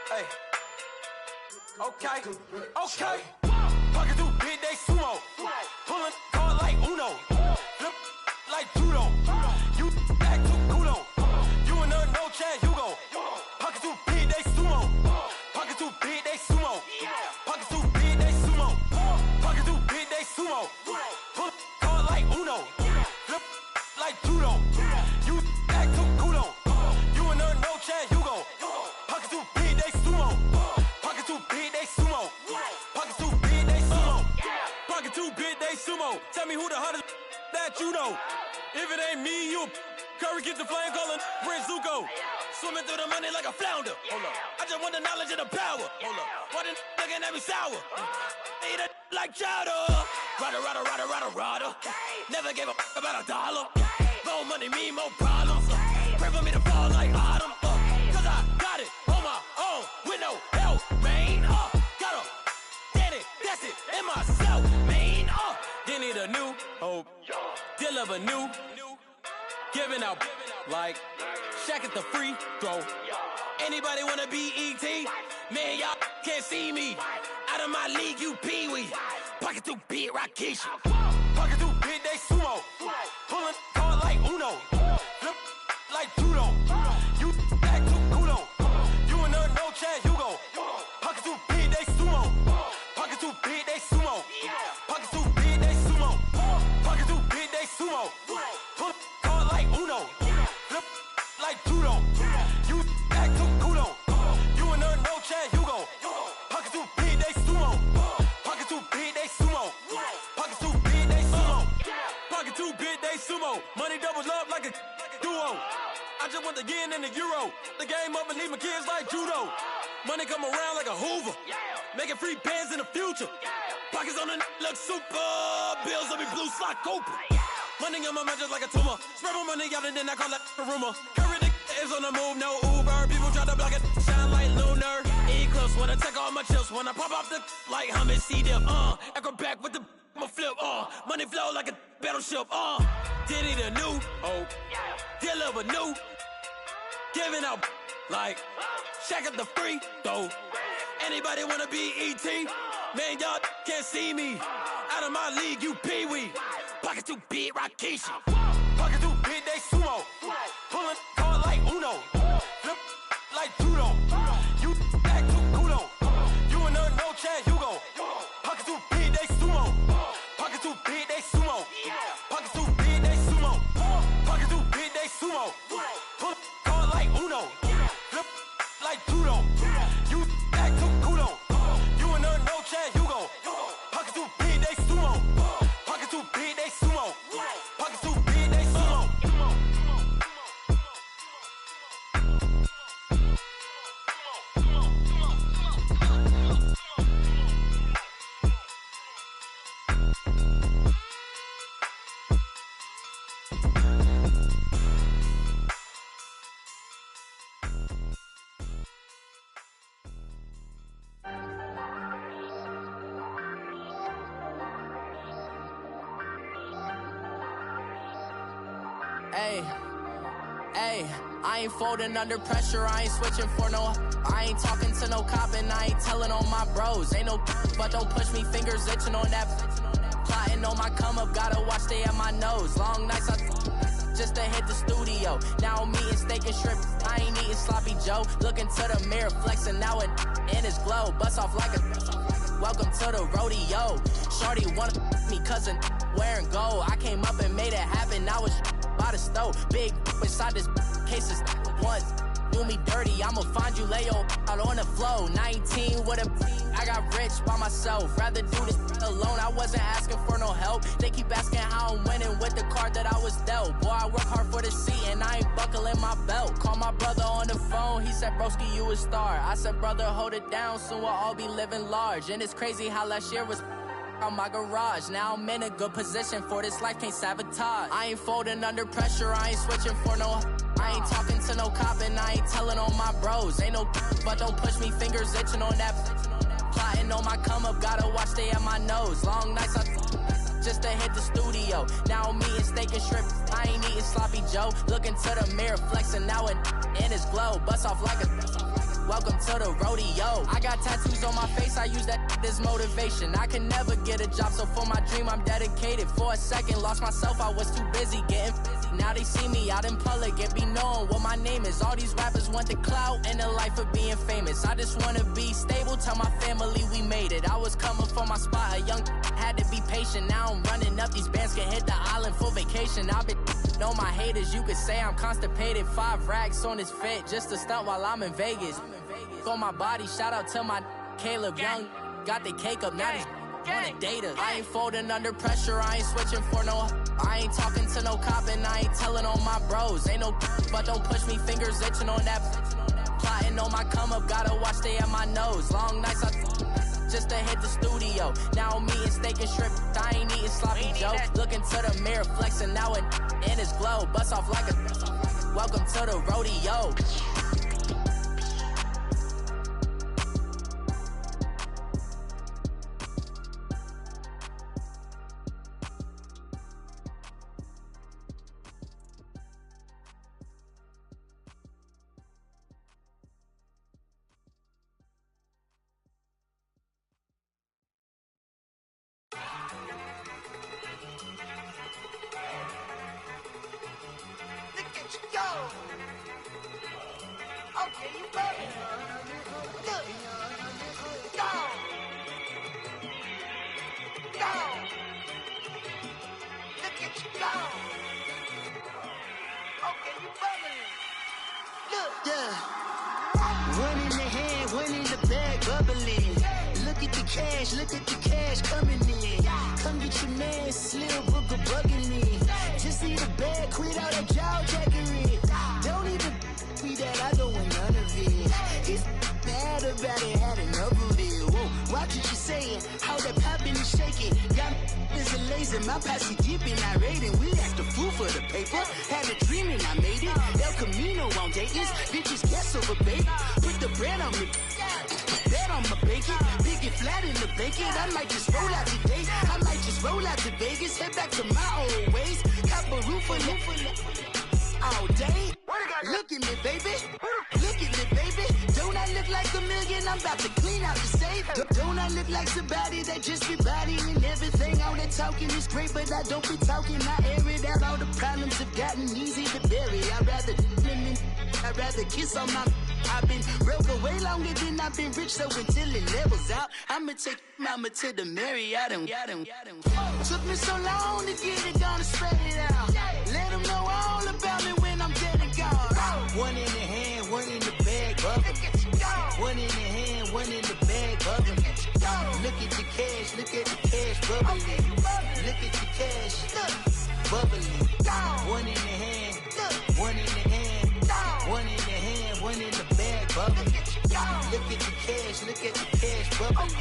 Hey. Okay. Okay. Pocket through big day sumo. Pulling card like Uno. Flip like judo. You back to kudo. You and her no chance, you go. Pocket through big day sumo. Pocket through big day sumo. Pocket through big day sumo. Pocket through big day sumo. Pull card like Uno. Flip like judo. You back to kudo. You and her no chance, you go. Pocket through big day sumo. Pocket through big day sumo. Pocket through big day sumo. Pocket through big day sumo. sumo. Tell me who the hottest that you know. If it ain't me, you Curry get the flame calling Prince Zuko. Swimming through the money like a flounder. Hold up. I just want the knowledge and the power. Hold up. Why the looking at me sour? Eat it like chowder. Rada. Never gave a about $1. More money, me, more problems. Pray for me to fall like autumn. Cause I got it on my own with no help, man. Got a daddy, that's it, in myself, man. They need a new hope. Deal of a new. Giving out like Shaq at the free throw. Anybody wanna be E.T.? Man, y'all can't see me. Out of my league, you pee-wee. Pocket too big, Rakishi. Pocket too big, they sumo. Pulling card like Uno. Flip like judo. You act too kudo. You and her, no Chad Hugo. Pocket too big, they sumo. Pocket too big, they sumo. Pocket too big, they sumo. Pocket too big, they sumo. Pull card like Uno. Flip like judo. You act too kudo. You and her, no Chad Hugo. Pocket too big, they sumo. Pocket too big, they sumo. Pocket too big, they sumo. Pocket too big, they sumo. Money doubles up like a duo. I just want the yen and the euro. The game up and leave my kids like judo. Money come around like a Hoover. Making free bands in the future. Pockets on the look super. Bills on me blue slot Cooper. Money on my mind just like a tumor. Spread my money out and then I call that a rumor. Curry the is on the move, no Uber. People try to block it, shine like lunar. Eclipse when I take all my chips. When I pop off the like hummus, see them. Echo back with the my flip. Money flow like a battleship. Diddy the new hope. Deal of a new. Giving out like Shaq at the free throw. Anybody wanna be E.T.? Man, y'all can't see me. Out of my league, you pee-wee. Pocket too big, Rakishi. Pocket too big, they sumo. Pulling card like Uno. Flip like judo. You act too kudo. You and her, no Chad Hugo. Pocket too big, they sumo. Pocket too big, they sumo. Pocket too big, they sumo. Pocket too big, they sumo. Pull card like Uno. Flip like judo. You act too kudo. You and her, no Chad Hugo. Pocket too big, they sumo. Pocket too big, they sumo. Pocket too big, they sumo. Hey, I ain't folding under pressure, I ain't switching for no. I ain't talking to no cop and I ain't telling on my bros. Ain't no but don't push me, fingers itching on that. Plotting on my come up, gotta watch stay at my nose. Long nights just to hit the studio. Now I'm eating steak and shrimp, I ain't eating sloppy Joe. Looking to the mirror, flexing now it in his glow. Bust off like a welcome to the rodeo. Shorty wanna me cousin wearing gold. I came up and made it happen, now it's by the stove. Big inside this cases once do me dirty. I'ma find you, lay your out on the floor. 19 with a I got rich by myself. Rather do this alone. I wasn't asking for no help. They keep asking how I'm winning with the card that I was dealt. Boy, I work hard for the seat and I ain't buckling my belt. Call my brother on the phone. He said, broski, you a star. I said, brother, hold it down. Soon we'll all be living large. And it's crazy how last year was on my garage. Now I'm in a good position for this life, can't sabotage. I ain't folding under pressure, I ain't switching for no. I ain't talking to no cop and I ain't telling on my bros. Ain't no but don't push me, fingers itching on that. Plotting on my come up, gotta watch stay at my nose. Long nights just to hit the studio. Now I'm eating steak and shrimp, I ain't eating sloppy Joe. Looking to the mirror, flexing now it in his glow. Bust off like a welcome to the rodeo. I got tattoos on my face, I use that as motivation. I can never get a job, so for my dream I'm dedicated. For a second, lost myself, I was too busy getting busy. Now they see me out in public and be knowing what my name is. All these rappers want the clout and the life of being famous. I just wanna be stable, tell my family we made it. I was coming for my spot, a young had to be patient. Now I'm running up, these bands can hit the island for vacation. I've been know my haters, you could say I'm constipated. 5 racks on his fit, just to stunt while I'm in Vegas. On my body, shout out to my Caleb Young. Got the cake up, now these Wanna date her. I ain't folding under pressure, I ain't switching for no. I ain't talking to no cop and I ain't telling on my bros. Ain't no but don't push me, fingers itching on that. Plotting on my come up, gotta watch stay at my nose. Long nights I just to hit the studio. Now I'm eating steak and shrimp, I ain't eating sloppy joe. Looking to the mirror, flexing now and in his glow. Bust off like a welcome to the rodeo. Look at the cash coming in. Come get your man, Slim Booker bugging me. Just need a bag, quit all that jaw jackery. Don't even me that I don't want none of it. He's mad about it, had enough of it. Whoa, watch what you saying, how that poppin' and shaking. Got is a lazy, my posse deep and I raiding. We act a fool for the paper. Had a dream and I made it. El Camino on Dayton's, bitches guess over baby. Put the bread on me. Bet on my bacon, big and flat in the bacon. I might just roll out today. I might just roll out to Vegas, head back to my old ways. Cop a roof for all day. Look at me, baby. Look at me, baby. Don't I look like a million? I'm about to clean out the safe. Don't I look like somebody that just be bodying everything? All that talking is great, but I don't be talking. I air it out. All the problems have gotten easy to bury. I'd rather kiss on my. I've been broke way longer than I've been rich, so until it levels out, I'ma take mama to the Marriott and took me so long to get it, gonna spread it out. Let them know all about me when I'm dead and gone. One in the hand, one in the bag, bubble. One in the hand, one in the bag, bubble. Look at the cash, bubbling. Look at the cash, bubbling. One in the hand, one in the hand, one in the hand, one in the bag, bubbling. Look at the cash, bubbling.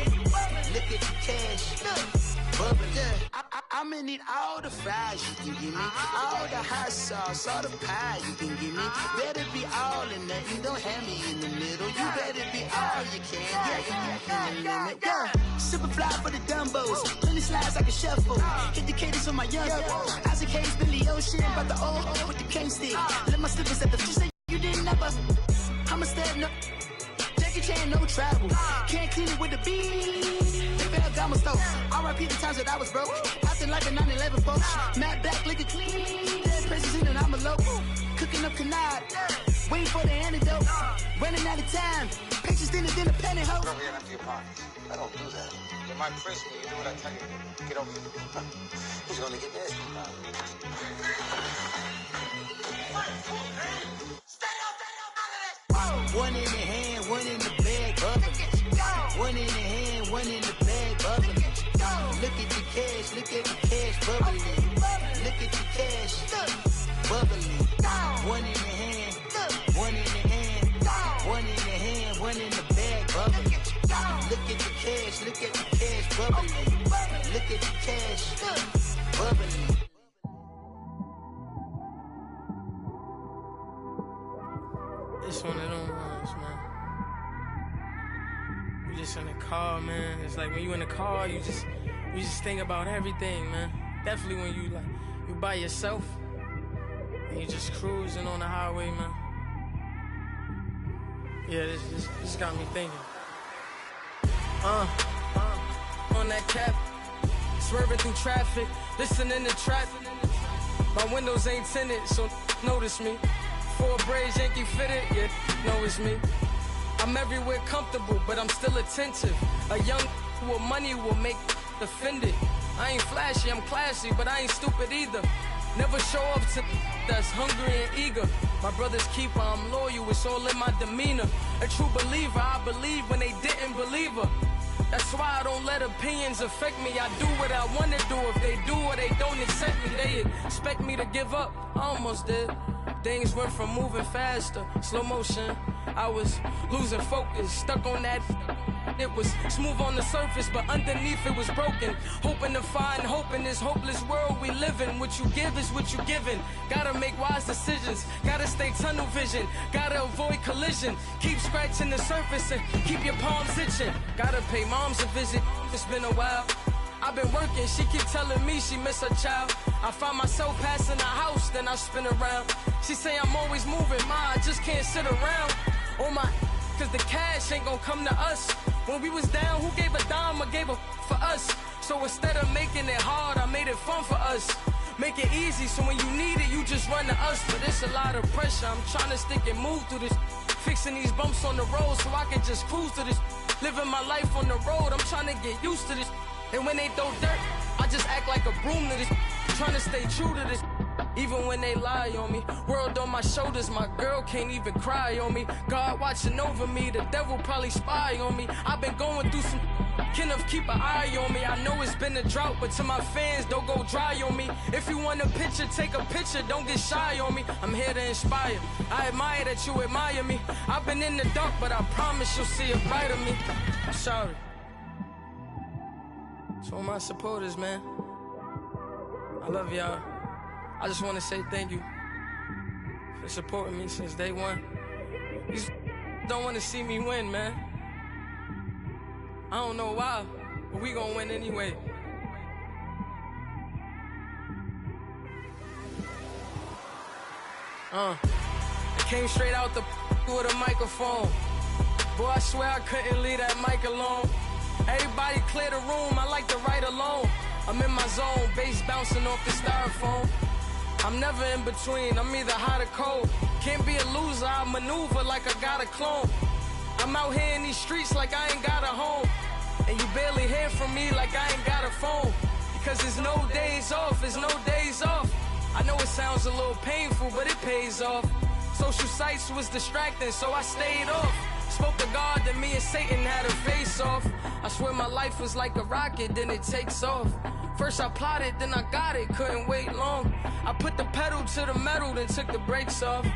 Look at the cash, bubbling. I'ma need all the fries you can give me, all the hot sauce, all the pie you can give me. Better be all in nothing, don't have me in the middle. You better be all you can, yeah. Super fly for the Dumbos, plenty slides like a shuffle. Hit the cadence on my young Isaac Hayes, Billy Ocean, but the old with the cane stick. Let my slippers at the fish say you didn't never. I'ma step no. Jackie Chan, no travel. Can't clean it with the beat. Gamma stove. R.I.P. the times that I was broke. Acting like a 9/11 folks. Matte black, liquor clean. Dead presses in and I'm a local. Cooking up canard. Waiting for the antidote. Running out of time. Patience thinner than a pantyhose. Over here and empty your pockets. I don't do that. You might press me. You do what I tell you. Get over here. He's gonna get nasty. One in the hand, one in the bag, bubbling. One in the hand, one in the bag, bubbling. Look at the cash, bubbling. Look at the cash, bubbling. One in the hand, one in the hand, one in the hand, one in the bag, bubbling. Look at the cash, bubbling. Look at the cash, bubbling. It's one of them ones, man. You just in the car, man. It's like when you in the car, you just think about everything, man. Definitely when you by yourself and you just cruising on the highway, man. Yeah, this got me thinking. On that cap, swerving through traffic, listening to trap. My windows ain't tinted, so notice me. 4 braids, Yankee fitted, yeah, know it's me. I'm everywhere comfortable, but I'm still attentive. A young with money will make offended. I ain't flashy, I'm classy, but I ain't stupid either. Never show up to that's hungry and eager. My brother's keeper, I'm loyal, it's all in my demeanor. A true believer, I believe when they didn't believe her. That's why I don't let opinions affect me. I do what I want to do. If they do or they don't accept me, they expect me to give up. I almost did. Things went from moving faster, slow motion. I was losing focus, stuck on that. It was smooth on the surface, but underneath it was broken. Hoping to find hope in this hopeless world we live in. What you give is what you given. Gotta make wise decisions. Gotta stay tunnel vision. Gotta avoid collision. Keep scratching the surface and keep your palms itching. Gotta pay moms a visit. It's been a while. I've been working, she keep telling me she miss her child. I find myself passing the house, then I spin around. She say I'm always moving, ma, I just can't sit around. Oh my, cause the cash ain't gonna come to us. When we was down, who gave a dime or gave a for us? So instead of making it hard, I made it fun for us. Make it easy, so when you need it, you just run to us. But it's a lot of pressure, I'm trying to stick and move through this. Fixing these bumps on the road so I can just cruise to this. Living my life on the road, I'm trying to get used to this. And when they throw dirt, I just act like a broom to this. Trying to stay true to this. Even when they lie on me. World on my shoulders, my girl can't even cry on me. God watching over me, the devil probably spy on me. I've been going through some. Kenneth, keep an eye on me. I know it's been a drought, but to my fans, don't go dry on me. If you want a picture, take a picture, don't get shy on me. I'm here to inspire. I admire that you admire me. I've been in the dark, but I promise you'll see a bright of me. I'm sorry. To all my supporters, man, I love y'all. I just want to say thank you for supporting me since day one. These don't want to see me win, man. I don't know why, but we gonna win anyway. I came straight out the with a microphone. Boy, I swear I couldn't leave that mic alone. Everybody clear the room, I like to write alone. I'm in my zone, bass bouncing off the styrofoam. I'm never in between, I'm either hot or cold. Can't be a loser, I maneuver like I got a clone. I'm out here in these streets like I ain't got a home. And you barely hear from me like I ain't got a phone. Because there's no days off, there's no days off. I know it sounds a little painful, but it pays off. Social sites was distracting, so I stayed off. Spoke to God that me and Satan had a face off. I swear my life was like a rocket, then it takes off. First I plotted, then I got it, couldn't wait long. I put the pedal to the metal, then took the brakes off.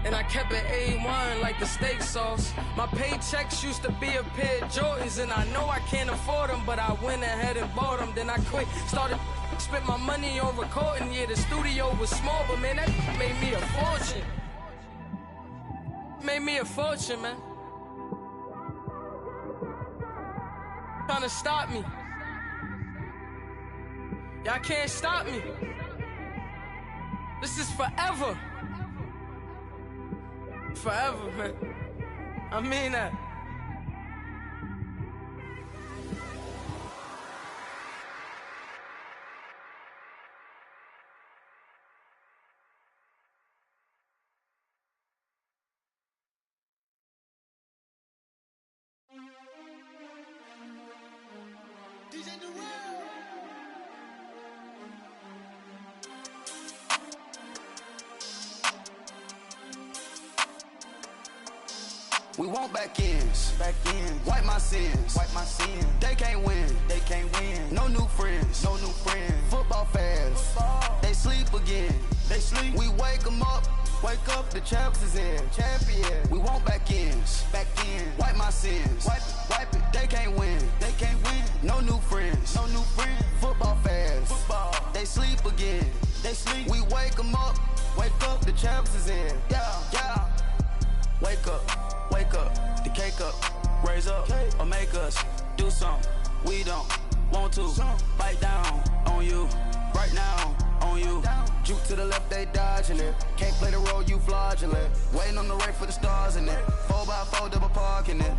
And I kept it A1 like the steak sauce. My paychecks used to be a pair of Jordans, and I know I can't afford them, but I went ahead and bought them. Then I quit, started spent my money on recording. Yeah, the studio was small, but man, that made me a fortune. Made me a fortune, man. Trying to stop me. Y'all can't stop me. This is forever. Forever, man. I mean that. We want back ends, wipe my sins, They can't win, No new friends, Football fans, they sleep again, We wake them up, the champs is in, champion. We want back ends, wipe my sins, wipe it. They can't win, No new friends, Football fans, they sleep again, We wake them up, the champs is in, yeah. Wake up, the cake up, raise up, or make us do something we don't want to. Bite down on you, right now on you. Juke to the left, they dodging it. Can't play the role, you fraudulent. Waiting on the right for the stars in it. 4x4 double parking it.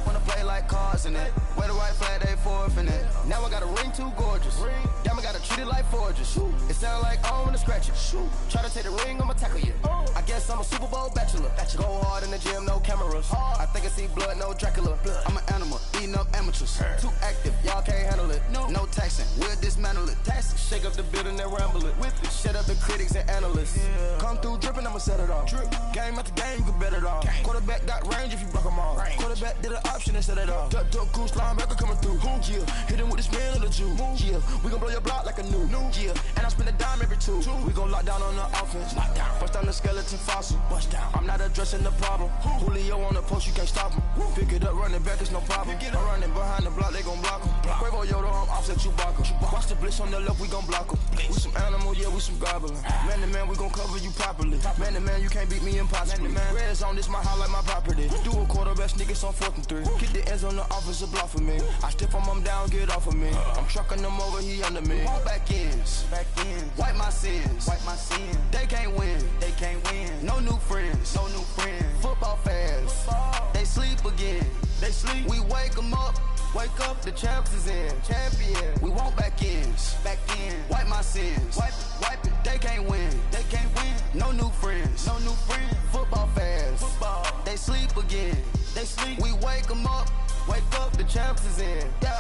Wanna play like cars in it. Wear the right flag, they forfeiting it. Now I got a ring too gorgeous. Damn, I gotta treat it like forges. It sound like I own the to scratch it. Shoot. Try to take the ring, I'ma tackle you. I guess I'm a Super Bowl bachelor. Go hard in the gym, no cameras. I think I see blood, no Dracula. I'm an animal, eating up amateurs. Too active, y'all can't handle it. No taxing, we'll dismantle it. Shake up the building and ramble it. Whip it, shut up the critics and analysts. Come through dripping, I'ma set it off. Game after game, you can bet it off. Quarterback got range if you block them all. Quarterback did an option and set it off. Duck, goose, linebacker coming through. Yeah, hit him with the spin of the Jew. Yeah, we gon' blow your block like a new. Yeah, and I spend a dime every two. We gon' lock down on the offense. Bust down the skeleton fossil. Bust down. I'm not addressing the problem. Julio on the post, you can't stop him. Pick it up, running back, it's no problem. I'm running behind the block, they gon' block him. Quavo Yoda, I'm offset Chewbacca. Watch the blitz on the left, we gon' block him. We some animal, yeah, we some goblin. Man to man, we gon' cover you properly. Man to man, you can't beat me impossibly. Red zone, this my house like my property. Do a quarterback, niggas on 4th and 3. Get the ends on the offensive block for me. I stiff him down, get off of me. I'm trucking them over, he under me. All back ends, wipe my sins, They can't win, No new friends, Football fans, they sleep again. We wake them up. Wake up, the champs is in. Champion. We want back ends. Wipe my sins. Wipe it. They can't win. No new friends. Football fans. They sleep again. We wake them up. Wake up, the champs is in. Yeah.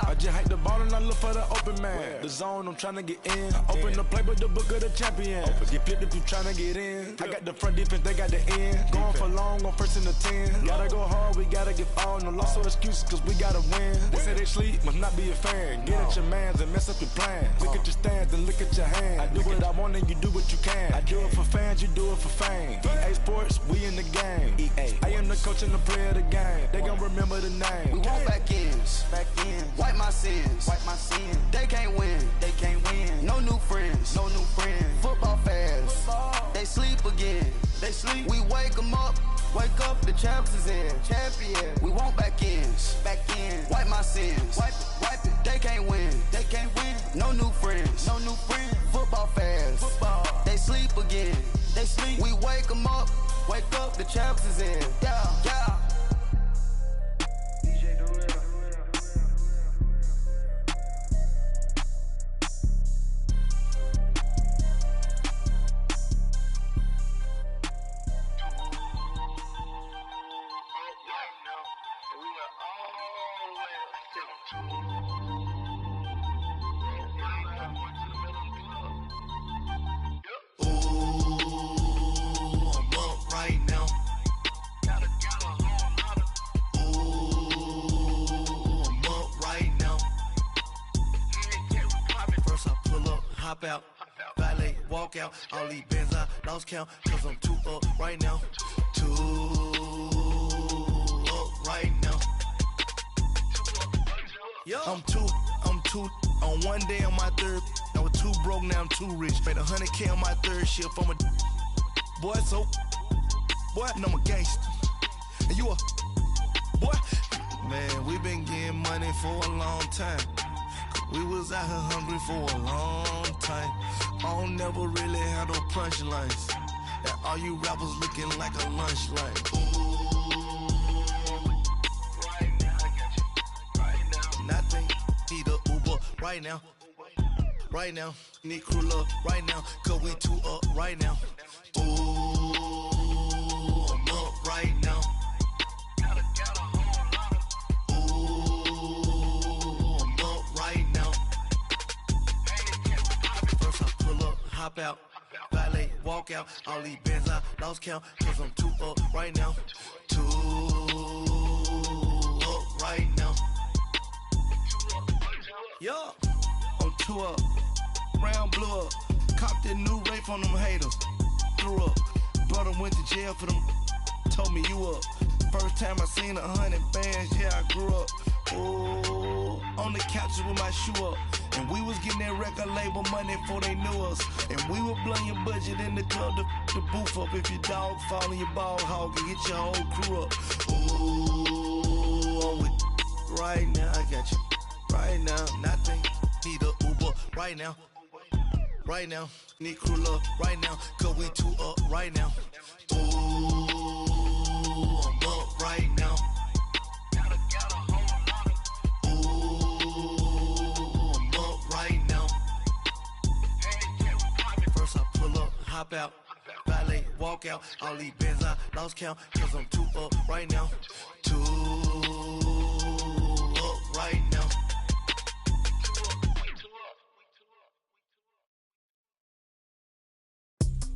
I just hike the ball and I look for the open man. The zone, I'm trying to get in. Open the playbook, the book of the champion. Get flipped if you trying to get in. I got the front defense, they got the end. Going for long, on 1st and the 10. Gotta go hard, we gotta get all. No loss or excuses, cause we gotta win. They say they sleep, must not be a fan. Get at your mans and mess up your plans. Look at your stands and look at your hands. I do what I want and you do what you can. I do it for fans, you do it for fame. EA Sports, we in the game. I am the coach and the player of the game. They gon' remember the name. We want back ends. Wipe my sins. They can't win. No new friends. Football fans. They sleep again. We wake them up. Wake up, the champs is in. Champion. We want back ends. Wipe my sins. Wipe it. They can't win. No new friends. Football fans. They sleep again. We wake them up. Wake up, the champs is in. Yeah. Out, valet, walk out, all these bands I lost count, cause I'm too up right now, I'm too, on one day on my third, I was too broke, now I'm too rich, made 100K on my third shift, I'm a boy, and I'm a gangster, and you a boy, man, we been getting money for a long time. We was out here hungry for a long time. I don't never really had no punchlines. And all you rappers looking like a lunch line. Right now, I got you. Right now. Nothing. Need a Uber right now. Right now. Need crew love right now. Cause we too up right now. Ooh, I'm up right now. Hop out, valet, walk out, all these bands I lost count, cause I'm too up right now, right now. Yeah, I'm too up, round blew up, copped that new rape on them haters, threw up, brother went to jail for them, told me you up, first time I seen 100 bands, yeah I grew up, ooh, on the couches with my shoe up. And we was getting that record label money before they knew us. And we were blowing your budget in the club to boof up. If your dog fall in your ball hog and get your whole crew up. Ooh, I'm with right now, I got you. Right now, nothing. Need a Uber right now. Right now, need crew love right now. Cause we too up right now. Ooh, I'm up right now. hop out. Valet, walk out. All these bands I lost count. Cause I'm too up right now. Too up right now.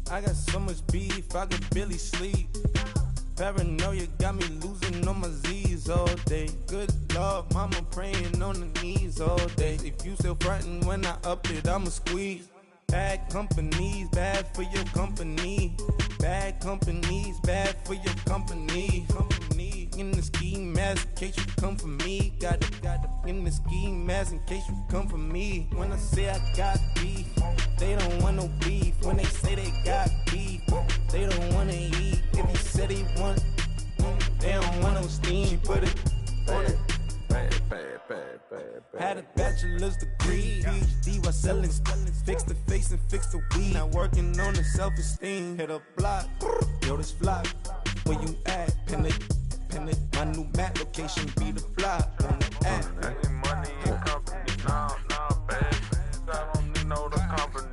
I got so much beef, I could barely sleep. Paranoia got me losing on my Z's all day. Good Lord, mama praying on the knees all day. If you still frontin' when I up it, I'ma squeeze. Bad companies, bad for your company. Bad companies, bad for your company. Company in the ski mask in case you come for me. Got it in the ski mask in case you come for me. When I say I got beef, they don't want no beef. When they say they got beef, they don't wanna eat. If you said they want, they don't want no steam. She put it on it. Had a bachelor's degree, PhD while selling. Fix the face and fix the weed. Now working on the self-esteem. Hit a block, yo this flock. Where you at? Pin it. My new map location be the block on the app. Money and company, nah, baby. I don't need no the company.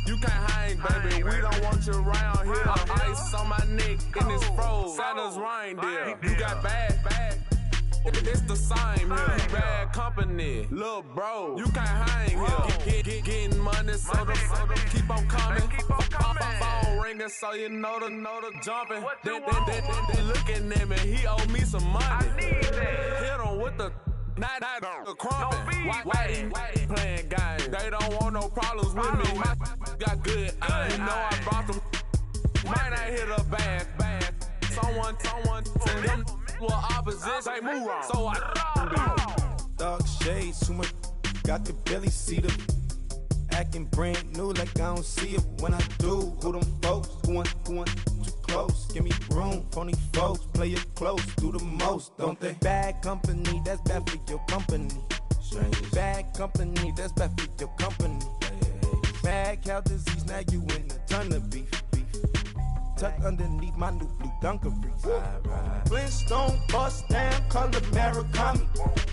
You can't hang, baby. We don't want you around here. Ice on my neck and it's froze. Santa's reindeer. You got bad. It's the same here. Bad company, little bro. You can't hang here. Getting money, so the keep on coming. Phone ringing, so you know the jumping. They looking at me, he owe me some money. Hit him with the night crumping. Whitey playing games. They don't want no problems with me. My got good. You know I brought them. Might not hit a bad. Someone tell them. Well, opposition, say move on. So I dark shades, too much. Got the belly see them. Acting brand new like I don't see it when I do. Who them folks? Who want too close? Give me room, phony folks. Play it close, do the most, don't they? Bad company, that's bad for your company. Bad company, that's bad for your company. Bad cow disease, now you in a ton of beef. Tuck underneath my new blue dungarees. Flintstone, bust down, color Murakami.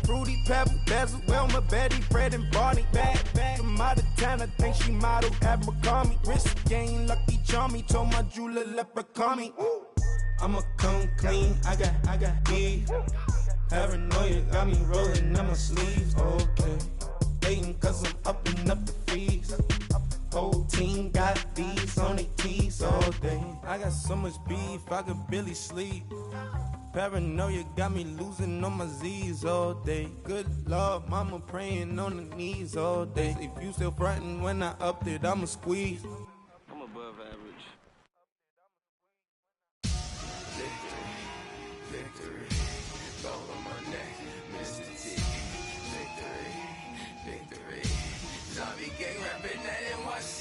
Fruity Pebble, Basil, Wilma, Betty, Fred, and Barney. Bad from out of town, I think she model Abercrombie. Wrist game, Lucky Charmy, told my jeweler leprechaun. I'ma come clean, I got beef. Paranoia got me rolling on my sleeves. Okay, hating cause I'm upping up the fees. Whole team got these on their teeth all day. I got so much beef, I could barely sleep. Paranoia got me losing on my Z's all day. Good Lord, mama praying on the knees all day. If you still frontin' when I up it, I'ma squeeze. I'm above average. Victory, all on my neck, Mr. T. Victory, zombie gang rapping that NYC.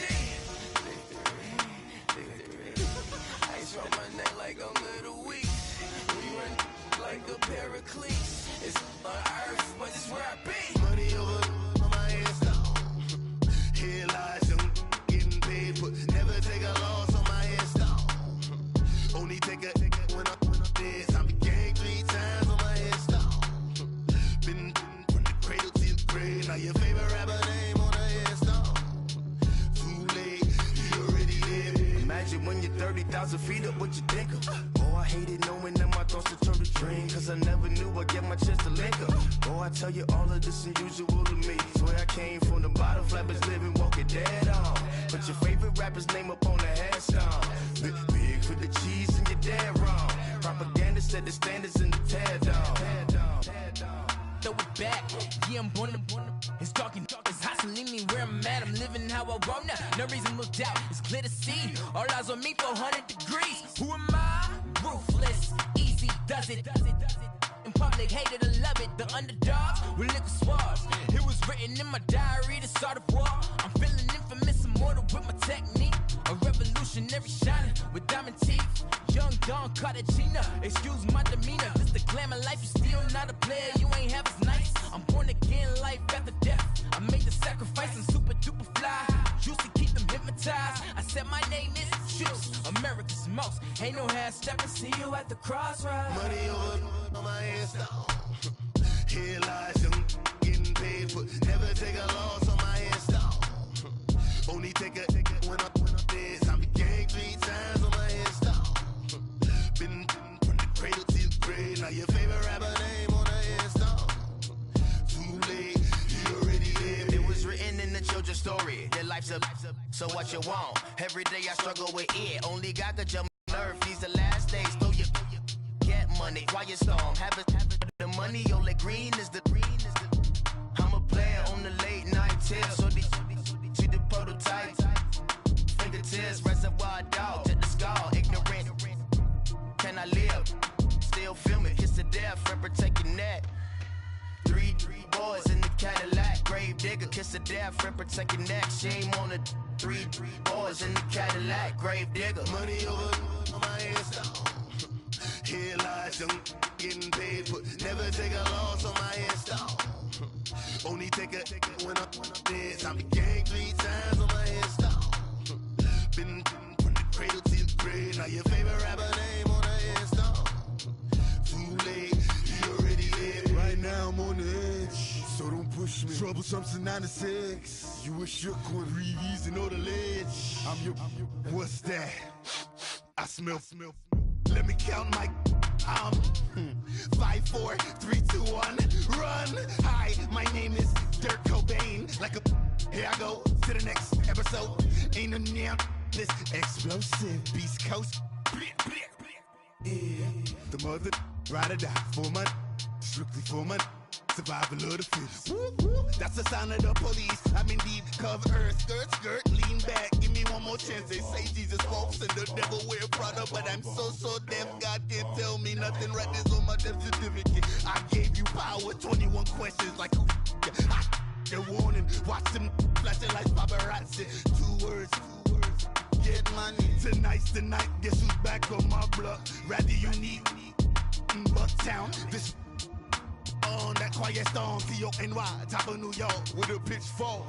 Victory, ice on my neck like a little weak. We run like a paraclete. It's on earth, but it's where I be. Money over on my hands down. Here lies young getting paid, but never take a loss on my hands down. Only take a when I'm dead. I be gang 3 times on my hands down. Been from the cradle to the grave. Now your favorite rapper name on a headstone. Too late, you already there. Imagine when you're 30,000 feet up, what you think of? Oh, I hated knowing that my thoughts would turn to dream. Cause I never knew I'd get my chance to link up. Oh, I tell you all of this unusual to me. Swear I came from the bottom, flappers living, walking dead on. Put your favorite rapper's name up on the headstone. Big for the cheese and you're dead wrong. Propaganda set the standards in the tear down. Throw it back, yeah, I'm born. It's dark and it's hot, so leave me where I'm at. I'm living how I want now. No reason looked out, it's clear to see. All eyes on me for 100 degrees. Who am I? Ruthless, easy does it. In public, hated or love it. The underdogs with liquor swabs. It was written in my diary to start a war. I'm feeling infamous, immortal with my technique. A revolutionary shining with diamond teeth. Young Don Cartagena, excuse my demeanor. This the glamour life, you still not a player. You ain't half as nice. I'm born again, life after death. I made the sacrifice, I'm super duper fly. Used to keep them hypnotized. I said my name is Juice, America's most. Ain't no half stepping, see you at the crossroads. Money over on my hands down. Here lies young getting paid, but never take a loss on my hands down. Only take a when I'm dead. I be gang 3 times on my headstone. Been from the cradle to the grave. Now your favorite rapper name on the headstone. Too late, you already lived. It was written in the children's story. Their life's a so what you want. Every day I struggle with it. Only God could jump nerve. These the last days. Throw your get money. Quiet storm. Have it the money. Only green is the I'm a player on the late night till. So see the prototype. Fingertips, reservoir dog. Check the skull. Ignorant. Can I live? Still film it. Kiss to death. Friend protect your neck. 3 boys in the Cadillac. Grave digger. Kiss to death. Friend protect your neck. Shame on the 3 boys in the Cadillac. Grave digger. Money over on my headstone. Here lies young getting paid for. Never take a loss on my headstone. Only take a when I'm dead. I be gang 3 times on my headstone. Been from the cradle to the grave. Now your favorite rapper name on the headstone. Too late, you already lived. Right now I'm on the edge, so don't push me. Troublesome to 9 to 6. You a shook one, breathe easy, know the ledge. I'm your, what's that? I smell. Let me count my 5, 4, 3, 2, 1, run. Hi, my name is Dirk Cobain. Like a here I go to the next episode. Ain't no damn this explosive Beast Coast. Yeah, the mother ride or die for my strictly for my survival of the fittest. That's the sign of the police. I'm indeed cover earth, skirt, lean back. Give me one more chance. They say Jesus walks and the devil wear Prada, but I'm so deaf. God can't tell me nothing. Right this on my death certificate. I gave you power. 21 questions like who? The warning. Watch them flashing like paparazzi. 2 words. Get money. Tonight's the night. Guess who's back on my block? Rather unique. Bucktown. This. On that quiet storm, C-O-N-Y, top of New York, with a pitchfork.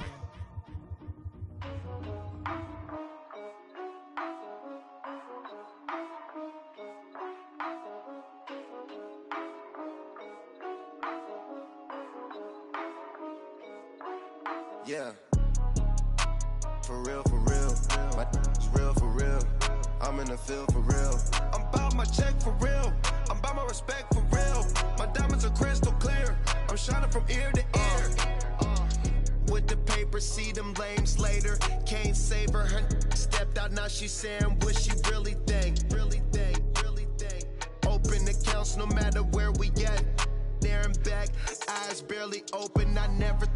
Yeah. For real. My is real for real. I'm in the field for real. I'm about my check for real. I'm about my respect for real. My diamonds are crystal clear. I'm shining from ear to ear. With the paper, see them lames later. Can't save her. Her stepped out, now she's saying what she really think. Open accounts no matter where we at. There and back, eyes barely open. I never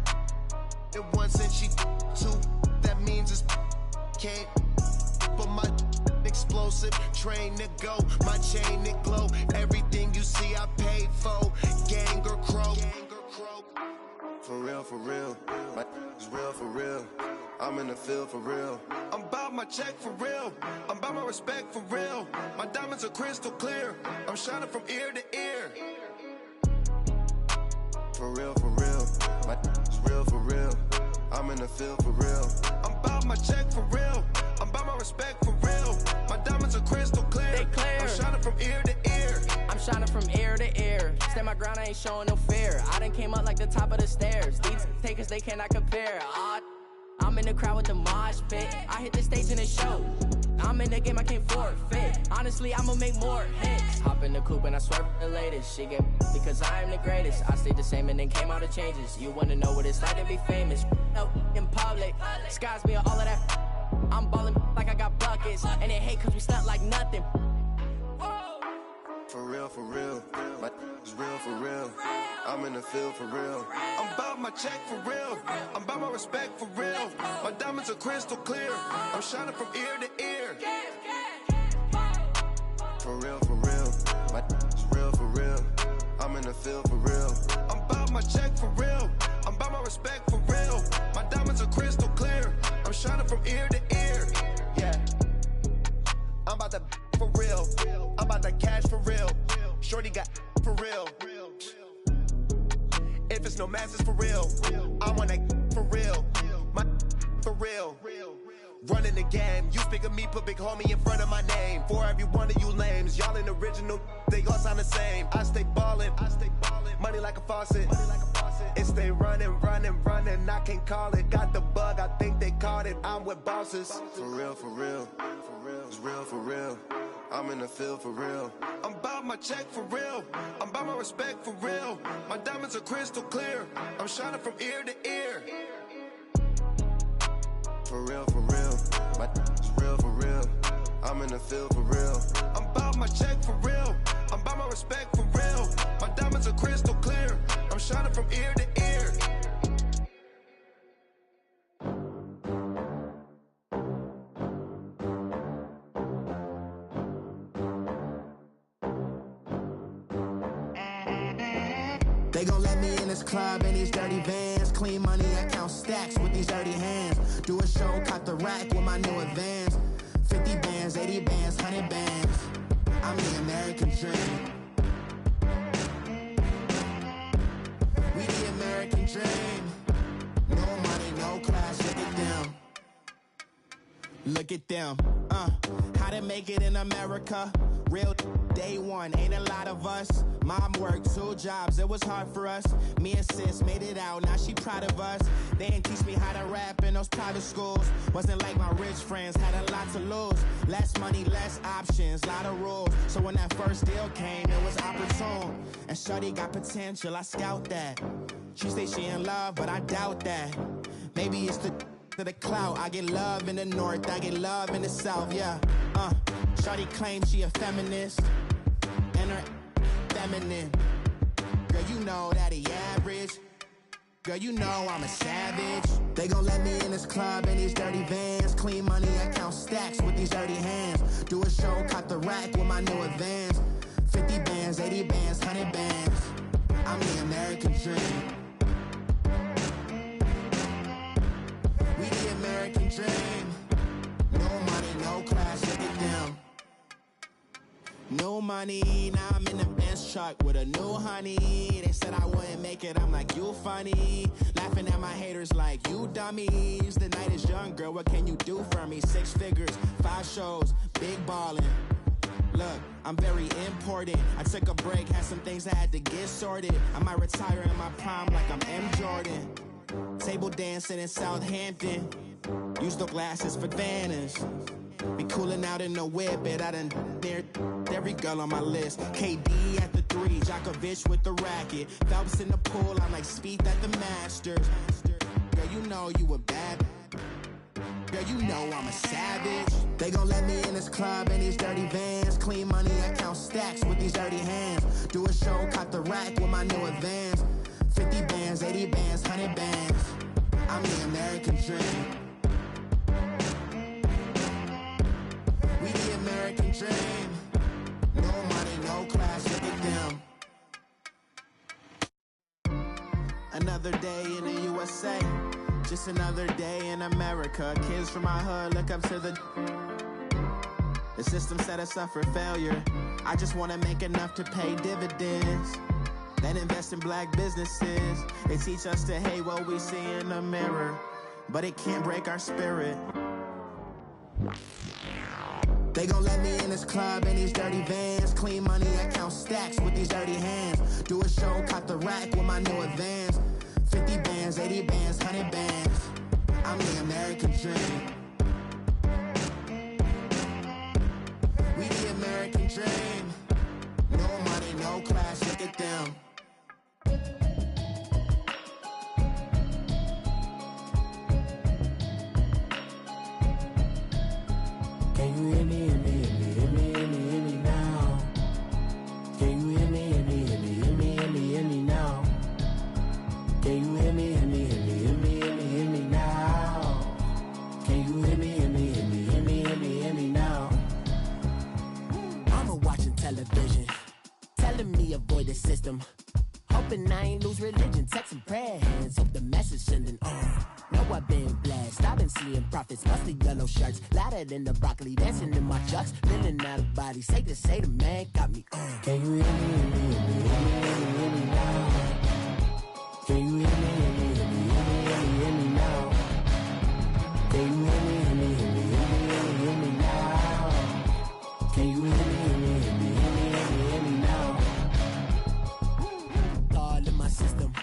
it once and she 2. That means it's can't. But my explosive train to go, my chain to glow. Everything you see I paid for. Gang or crow. For real. My is real for real. I'm in the field for real. I'm about my check for real. I'm about my respect for real. My diamonds are crystal clear. I'm shining from ear to ear. For real. My is real for real. I'm in the field for real. I'm about my check for real. I'm about my respect for real. My diamonds are crystal clear. They clear. I'm shining from ear to ear. I'm shining from ear to ear. Stand my ground, I ain't showing no fear. I done came up like the top of the stairs. These takers, they cannot compare. I'm in the crowd with the mosh pit. I hit the stage in the show. I'm in the game, I can't forfeit. Honestly, I'ma make more hits. Hop in the coupe and I swerve the latest. She get because I am the greatest. I stayed the same and then came out of changes. You wanna know what it's like to be famous? No, in public, skies be all of that. I'm ballin' like I got buckets. And they hate cause we stunt like nothing. For real. My is real for real. I'm in the field for real. I'm about my check for real. I'm about my respect for real. My diamonds are crystal clear. I'm shining from ear to ear. For real. My is real for real. I'm in the field for real. I'm about my check for real. I'm about my respect for real. My diamonds are crystal clear. I'm shining from ear to ear. Yeah. I'm about to for real. I'm about to cash for real. Shorty got for real. If it's no masses for real, I want that for real. My for real. Running the game, you speak of me, put big homie in front of my name. For every one of you lames, y'all ain't original, they all sound the same. I stay ballin', money like a faucet. It's they running, I can't call it. Got the bug, I think they caught it. I'm with bosses. For real, it's real for real. I'm in the field for real. I'm about my check for real. I'm about my respect for real. My diamonds are crystal clear. I'm shining from ear to ear. For real, it's real for real. I'm in the field for real. I'm about my check for real. I'm about my respect for real. My diamonds are crystal clear. I'm shining from ear to ear. They gon' let me in this club in these dirty vans. Clean money, I count stacks with these dirty hands. Do a show, caught the rack with my new advance. 50 bands, 80 bands, 100 bands. I'm the American dream. We the American dream. No money, no class, look at them. Look at them, how to make it in America. Real day one, ain't a lot of us. Mom worked 2 jobs, it was hard for us. Me and sis made it out, now she proud of us. They didn't teach me how to rap in those private schools. Wasn't like my rich friends, had a lot to lose. Less money, less options, lot of rules. So when that first deal came, it was opportune. And shorty got potential, I scout that. She say she in love, but I doubt that. Maybe it's to the clout. I get love in the north, I get love in the south, yeah. Shorty claims she a feminist, and her feminine. Girl, you know that he average. Girl, you know I'm a savage. They gon' let me in this club in these dirty vans. Clean money, I count stacks with these dirty hands. Do a show, caught the rack with my new advance. 50 bands, 80 bands, 100 bands. I'm the American dream. We the American dream. No money, no class, look at them. No money, now I'm in the Benz truck with a new honey. They said I wouldn't make it, I'm like, you funny. Laughing at my haters like, you dummies. The night is young, girl, what can you do for me? 6 figures, 5 shows, big ballin'. Look, I'm very important. I took a break, had some things I had to get sorted. I might retire in my prime like I'm M. Jordan. Table dancing in Southampton. Use the glasses for Vannas. Be cooling out in the whip, but I done near every girl on my list. KD at the 3, Djokovic with the racket. Phelps in the pool, I'm like Spieth at the Masters. Girl, you know you a bad. Girl, you know I'm a savage. They gon' let me in this club in these dirty vans. Clean money, I count stacks with these dirty hands. Do a show, caught the rack with my new advance. 50 bands, 80 bands, 100 bands. I'm the American dream. We the American dream. No money, no class, look at them. Another day in the USA. Just another day in America. Kids from my hood look up to the system set us up for failure. I just wanna make enough to pay dividends. Then invest in black businesses. They teach us to hate what we see in the mirror, but it can't break our spirit. They gon' let me in this club in these dirty vans. Clean money, I count stacks with these dirty hands. Do a show, caught the rack with my new advance. 50 bands, 80 bands, 100 bands. I'm the American dream. We the American dream. No money, no class, look at them. Can you hear me, hear me, hear me, hear me, hear me, hear me now? Can you hear me, hear me, hear me, hear me, hear me, hear me now? Can you hear me, hear me, hear me, hear me, hear me, hear me now? Can you hear me, hear me, hear me, hear me, hear me, hear me now? Mama watching television, telling me avoid the system. Hoping I ain't lose religion, texting prayer hands, hope the message sending on. Know I've been blessed, I've been seeing prophets, mustard yellow shirts, louder than the broccoli, dancing in my chucks, feeling out of body, say to say the man got me on. Can you hear me, hear me, hear me, hear me, hear me, hear me now? Can you hear me, hear me, hear me, hear me, hear me, hear me now? Can you hear me, hear me, hear me, hear me, hear me, hear me now? Can you hear me, hear me, hear me, hear me, hear me, hear me now? All in my system,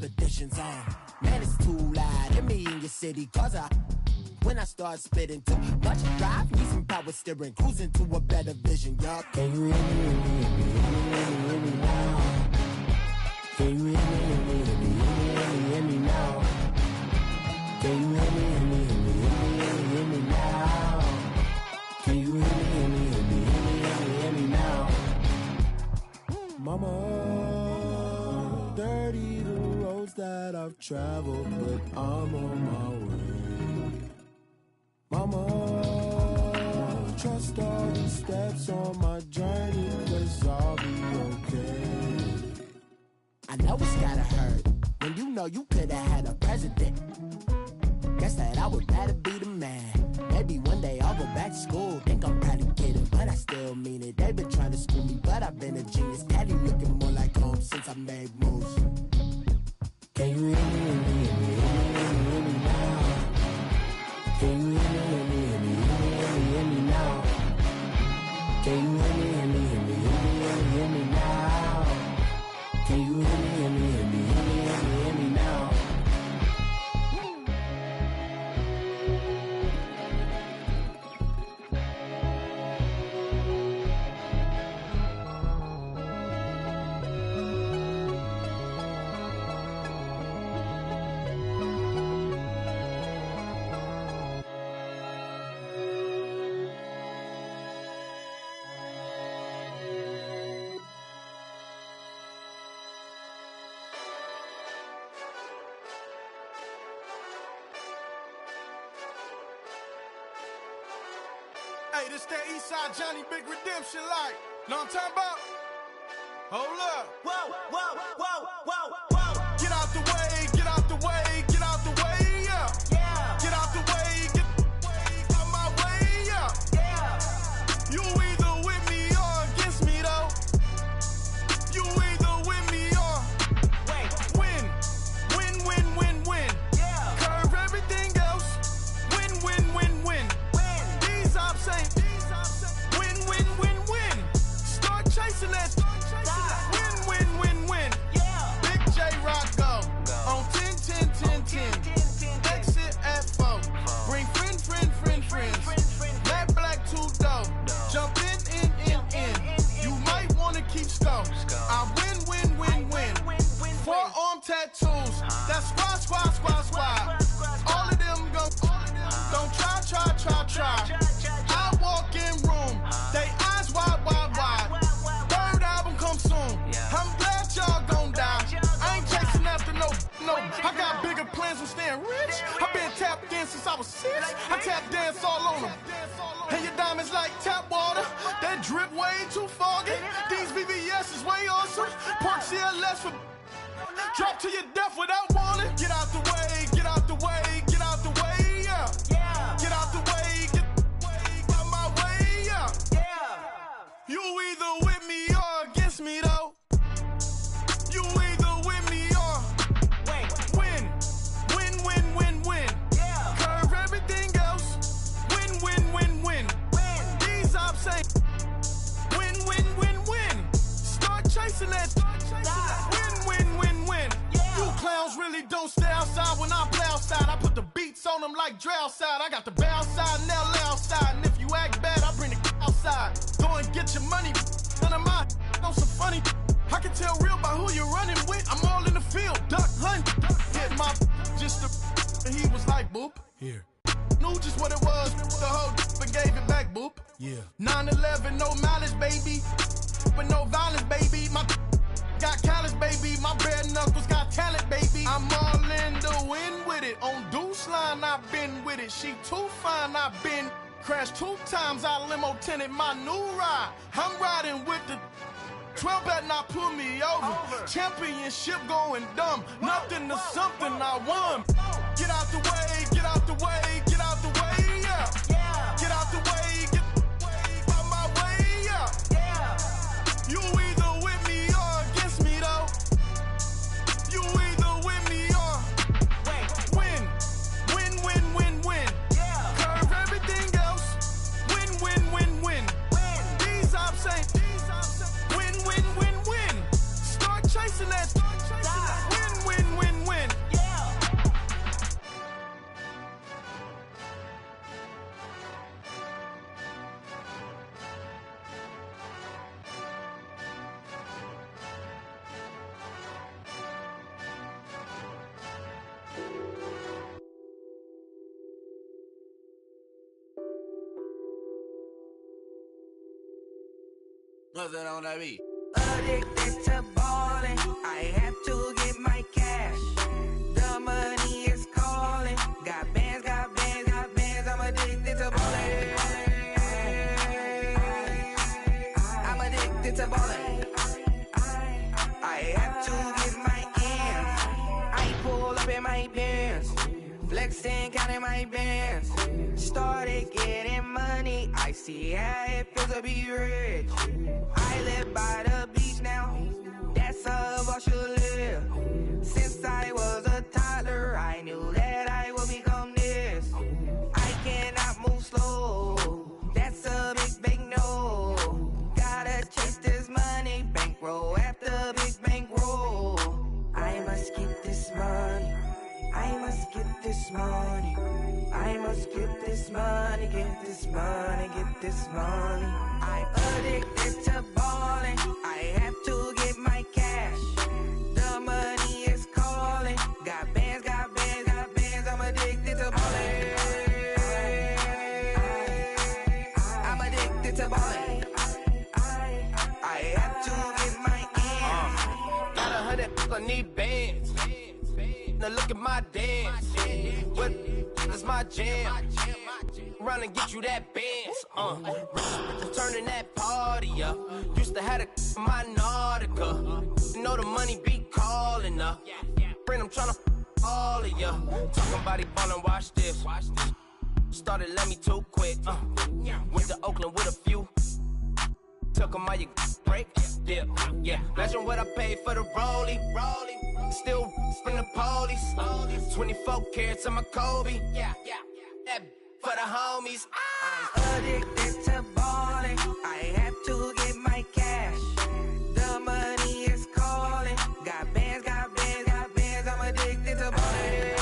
expeditions on. Man, it's too loud in me in your city, cause when I start spitting too much drive, need some power steering, cruising to a better vision, y'all. Can you hear me, hear me now? Can you hear me now? Can you hear me now? Can you hear me now? Mama, dirty the roads that I've traveled, but I'm on my way. Mama, trust all the steps on my journey, 'cause I'll be okay. I know it's gotta hurt when you know you could've had a president. Guess that I would rather be the man. Maybe one day I'll go back to school. Think I'm probably kidding, but I still mean it. They've been trying to school me, but I've been a genius. Daddy looking more like home since I made moves. Can you hear me now? Can you hear me now? Can you hear me now? Can you hear me now? Hey, this that Eastside Johnny Big Redemption like. Know what I'm talking about? Hold up. Whoa, whoa, whoa, whoa, whoa. Get out the way, get out the way, get out the way, yeah. Yeah. Get out the way, get out my way, yeah. Yeah. You either with me or against me, though. You either with me or win. Win, win, win, win. Yeah. Curve everything else. Win, win, win, win. These ops ain't. Win, win, win, win. Start chasing that. Win, win, win, win. Yeah. Big J Rock go. On 10, 10, 10, 10. Exit at 4. Bring friends. Black, 2 dough. Jump in. You might wanna keep score. I win. Forearm tattoos. That's squad. All of them go. Don't try. I walk in room. They eyes wide. Third album come soon. I'm glad y'all gon' die. I ain't chasing after no. I got bigger plans than staying rich. I been tap dance since I was 6. I tap dance all on them. And your diamonds like tap water. That drip way too foggy. These VVS is way awesome. Park CLS for drop to your death without warning. Get out the way, yeah. Get out the way, get out my way, yeah. You either with me or against me, though. You either with me or win. Yeah. Curve everything else. Win. These ops ain't. Win. Start chasing that. Win. Yeah. You clowns really don't stay outside when I play outside. I put the beats on them like Dre outside. I got the bounce side and LA outside. And if you act bad, I bring the outside. Go and get your money. None of my on some funny. I can tell real by who you're running with. I'm all in the field. Duck hunt. Hit my just the. And he was like, boop. Here. Knew just what it was. The whole and gave it back, boop. Yeah. 9/11, no malice, baby. But no violence, baby. My got callous, baby. My bare knuckles got talent, baby. I'm all in the wind with it. On Deuce Line, I've been with it. She too fine, I've been crashed 2 times. I limo tinted my new ride. I'm riding with the 12 better not pull me over. Championship going dumb. Nothing to something I won. Get out the way, yeah. Get out the way, get out my way, yeah. You either with me or against me, though. You either with me or win. Curve everything else. Win. These ops ain't. Win. Start chasing that. Win. What's that on that beat? Addicted to balling, I have to get my cash. The money is calling. Got bands, got bands, got bands. I'm addicted to balling. I'm addicted to balling. I have to get my ends. I pull up in my pants, flexing, counting my bands. Started getting money. I see how it feels to be rich. I live by the beach now. That's how I should live. Since I was a toddler, I knew that I would become this. I cannot move slow. That's a big no. Gotta chase this money, bankroll after big bankroll. I must get this money. I must get this money. I must get this money, get this money, get this money. I'm addicted to balling. I have to get my cash. The money is calling. Got bands, got bands, got bands. I'm addicted to balling. I'm addicted to balling. I have to get my ends. Got 100, I need bands. Now look at my dance. What is my jam? Run and get you that bands. Turning that party up. Used to have a my Nautica. You know the money be calling up. Friend, I'm tryna all of ya. Talking about he ballin', watch this. Started let me too quick. Went to Oakland with a few. Took 'em all you break. Dip. Yeah. Imagine what I paid for the rollie. Still from the police. 24 carats on my Kobe. Yeah. That for the homies. I'm addicted to balling. I have to get my cash. The money is calling. Got bands, got bands, got bands. I'm addicted to balling.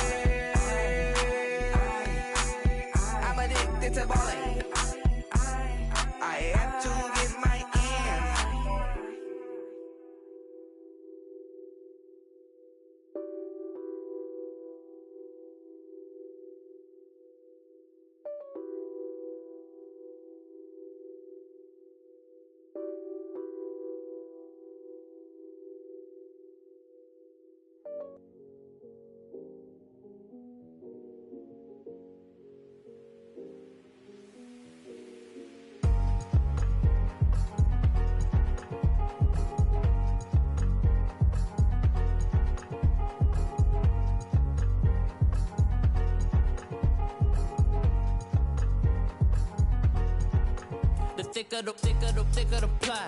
I'm addicted to balling. I have to get my ends. Thicker the pie,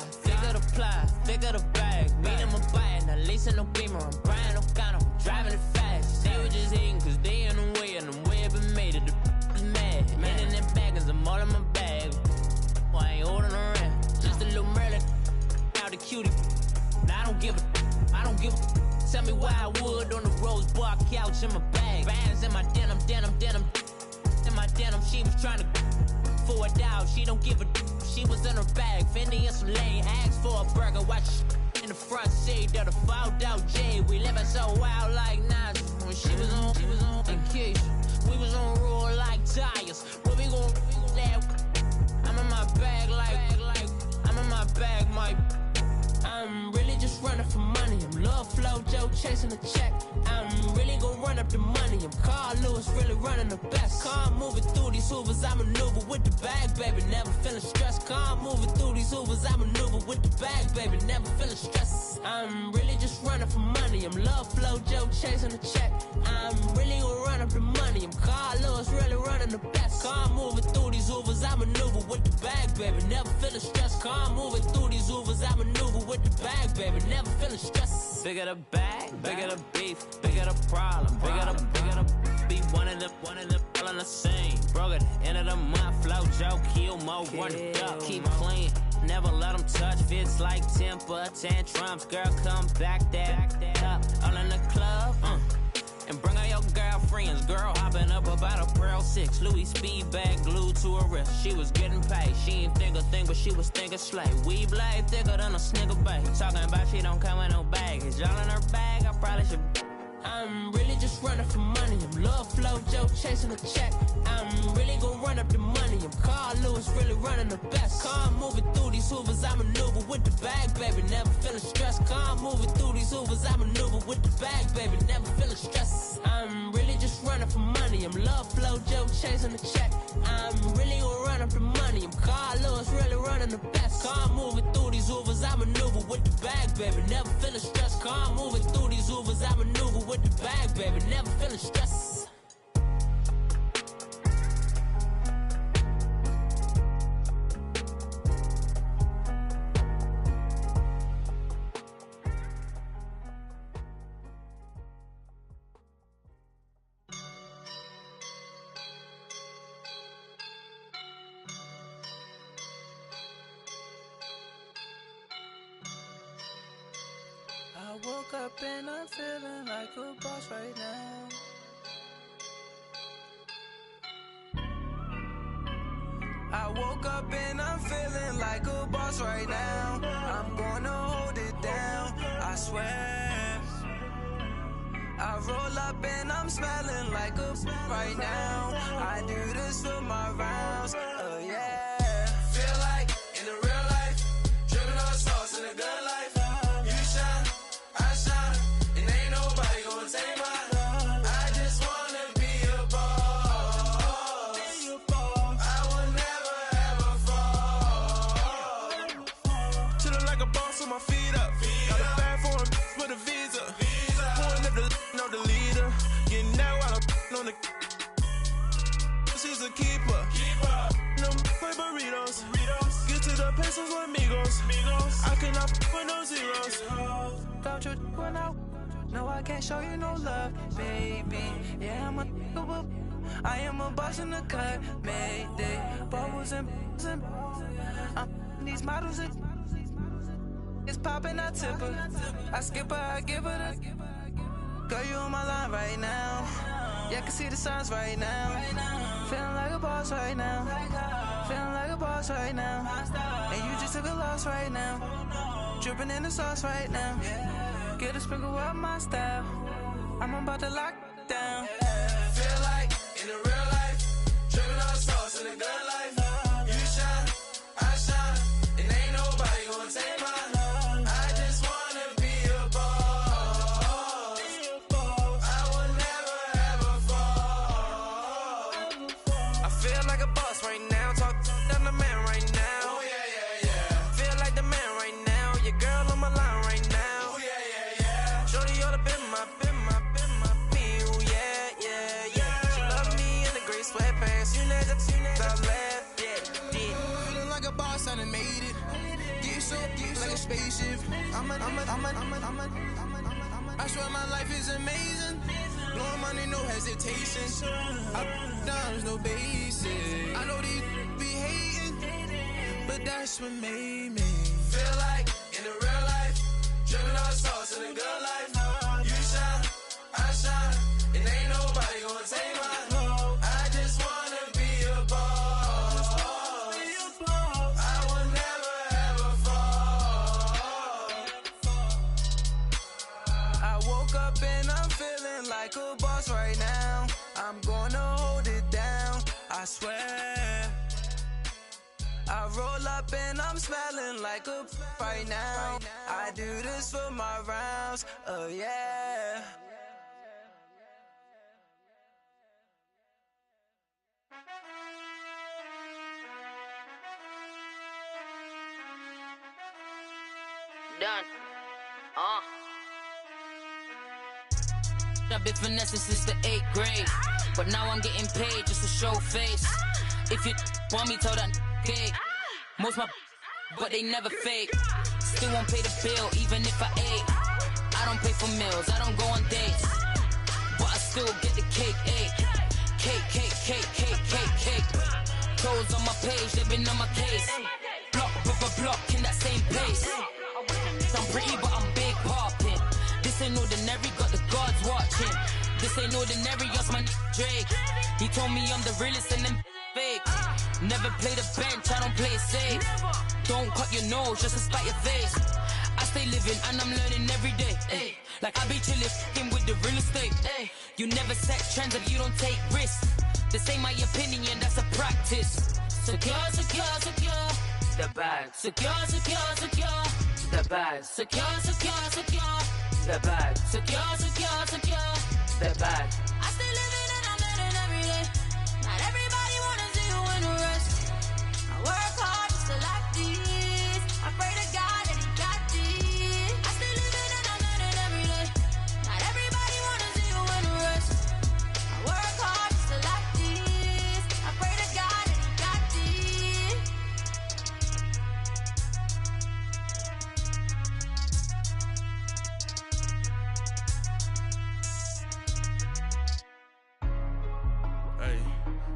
thicker the bag. Beat him a bite, not lacing no beamer. I'm Brian O'Connor, driving it fast. They were just hating cause they in the way, and the way I've been made it. The is mad. Man in them baggins, I'm all in my bag. I ain't holding around. Just a little Merlin, out the cutie. Now I don't give a. Tell me why I would on the rose bar couch in my bag. Bands in my denim. In my denim, she was trying to for a doubt. She don't give a. She was in her bag, Fendi and some lane. Asked for a burger, watch in the front seat of the fouled out J. We living so wild like Nas. When she was on vacation, we was on roll like tires. What we gon' laugh? I'm in my bag like I'm in my bag, Mike. I'm really just running for money. I'm Love Flow Joe chasing a check. I'm really gon' run up the money. I'm Carl Lewis, really running the best. Car moving through these hoovers, I maneuver with the bag, baby. Never feeling stressed. Car moving through these hoovers, I maneuver with the bag, baby. Never feeling stressed. I'm really just running for money. I'm Love Flow Joe chasing a check. I'm really gon' run up the money. I'm Carl Lewis, really running the best. Car moving through these hoovers, I maneuver with the bag, baby. Never feeling stressed. Car moving through these hoovers, I maneuver with the bag, baby. Never feeling stressed. Bigger the bag, bigger the beef, bigger the problem, bigger the beef. One of them all in the same. Broke at the end of the month, Flow Joe, kill mo, run it up, keep clean. Never let them touch, fits like temper tantrums. Girl, come back that up, all in the club, and bring all your girlfriends. Girl hopping up about a Pearl 6 Louis speed bag glued to her wrist. She was getting paid, she ain't think a thing, but she was thinking slay. We blade thicker than a snicker bag. Talking about she don't come with no baggage. All in her bag, I probably should. I'm really just running for money. I'm love flow, Joe chasing a check. I'm really gonna run up the money. I'm Carl Lewis, really running the best. Car moving through these Hoovers, I maneuver with the bag, baby. Never feeling stressed. Car moving through these Hoovers, I maneuver with the bag, baby. Never feeling stressed. I'm really just running for money. I'm love flow, Joe chasing the check. I'm really gonna run up the money. I'm Carl Lewis, really running the best. Car moving through these Hoovers, I maneuver with the bag, baby. Never feeling stressed. Car moving through these Hoovers, I maneuver with the bag, baby. Never feeling stressed. I woke up and I'm feeling like a boss right now. I woke up and I'm feeling like a boss right now. I'm gonna hold it down, I swear. I roll up and I'm smelling like a right now. I do this for my rounds, yeah. Feel like in the real life, dripping on sauce in a good life. You shine, I shine, and ain't nobody gonna take mine. I just wanna be a boss. I will never ever fall. Chillin' like a boss with my feet up. Got a bag for him with a visa. Pulling up the leader. Getting out while I'm on the. She's a keeper. No play burritos. Get to the pesos with amigos. I cannot with no zeros. Don't you run out? No, I can't show you no love, baby. Yeah, I am a boss in the cut, Mayday. Bubbles and these models are. It's poppin', I tip her. I skip her, I give her the. Girl, you on my line right now. Yeah, I can see the signs right now. Feeling like a boss right now. Feeling like a boss right now. And you just took a loss right now. Dripping in the sauce right now. Get a sprinkle up my style. I'm about to lock down. Feel like in the real life, dripping on sauce in a good life. You shine, I shine, and ain't nobody gonna take mine. I just wanna be a boss. I will never ever fall. I feel like a boss right now. Talk to the man right now. Oh yeah. Feel like the man right now. Your girl on my line right now. Oh yeah. Shorty oughta been my me. Ooh yeah. She love me in the gray sweatpants. You never I left. Yeah. Feeling like a boss, I done made it. Get so like a spaceship. I swear my life is amazing. Blowing money, no hesitation. Up, downs, no basic. I know these be hating, but that's what made me. Feel like in the real life, dripping on sauce in a good life. You shine, I shine, and ain't nobody gonna take mine. I just wanna be a boss. I will never ever fall. I woke up and I'm feeling like a boss right now. I'm gonna hold it down, I swear. I roll up and I'm smelling like a right now. I do this for my rounds, yeah. Done. I've been finessing since the 8th grade, but now I'm getting paid just to show face. If you want me, tell that gay. Most my but they never fake. Still won't pay the bill even if I ate. I don't pay for meals, I don't go on dates, but I still get the cake. Cake. Toes on my page, they've been on my case. Block in that same pace. I'm pretty but I'm big poppin'. This ain't ordinary, got the gods watching. This ain't ordinary, that's my Drake. He told me I'm the realest and them fake. Never play the bench, I don't play it safe. Don't cut your nose just to spite your face. I stay living and I'm learning every day. Like I be chillin' with the real estate. You never set trends if you don't take risks. This ain't my opinion, that's a practice. Secure, secure, secure the bag. Secure, secure, secure the bag. Secure, secure, secure the bag. Secure, secure, secure the bag. I still living and I'm living every day. Not everybody wanna see you in the rest. I work hard just to like this. I pray to God that he got this. I still living and I'm living every day. Not everybody wanna see you in the rest. I work hard just to like this. I pray to God that he got this.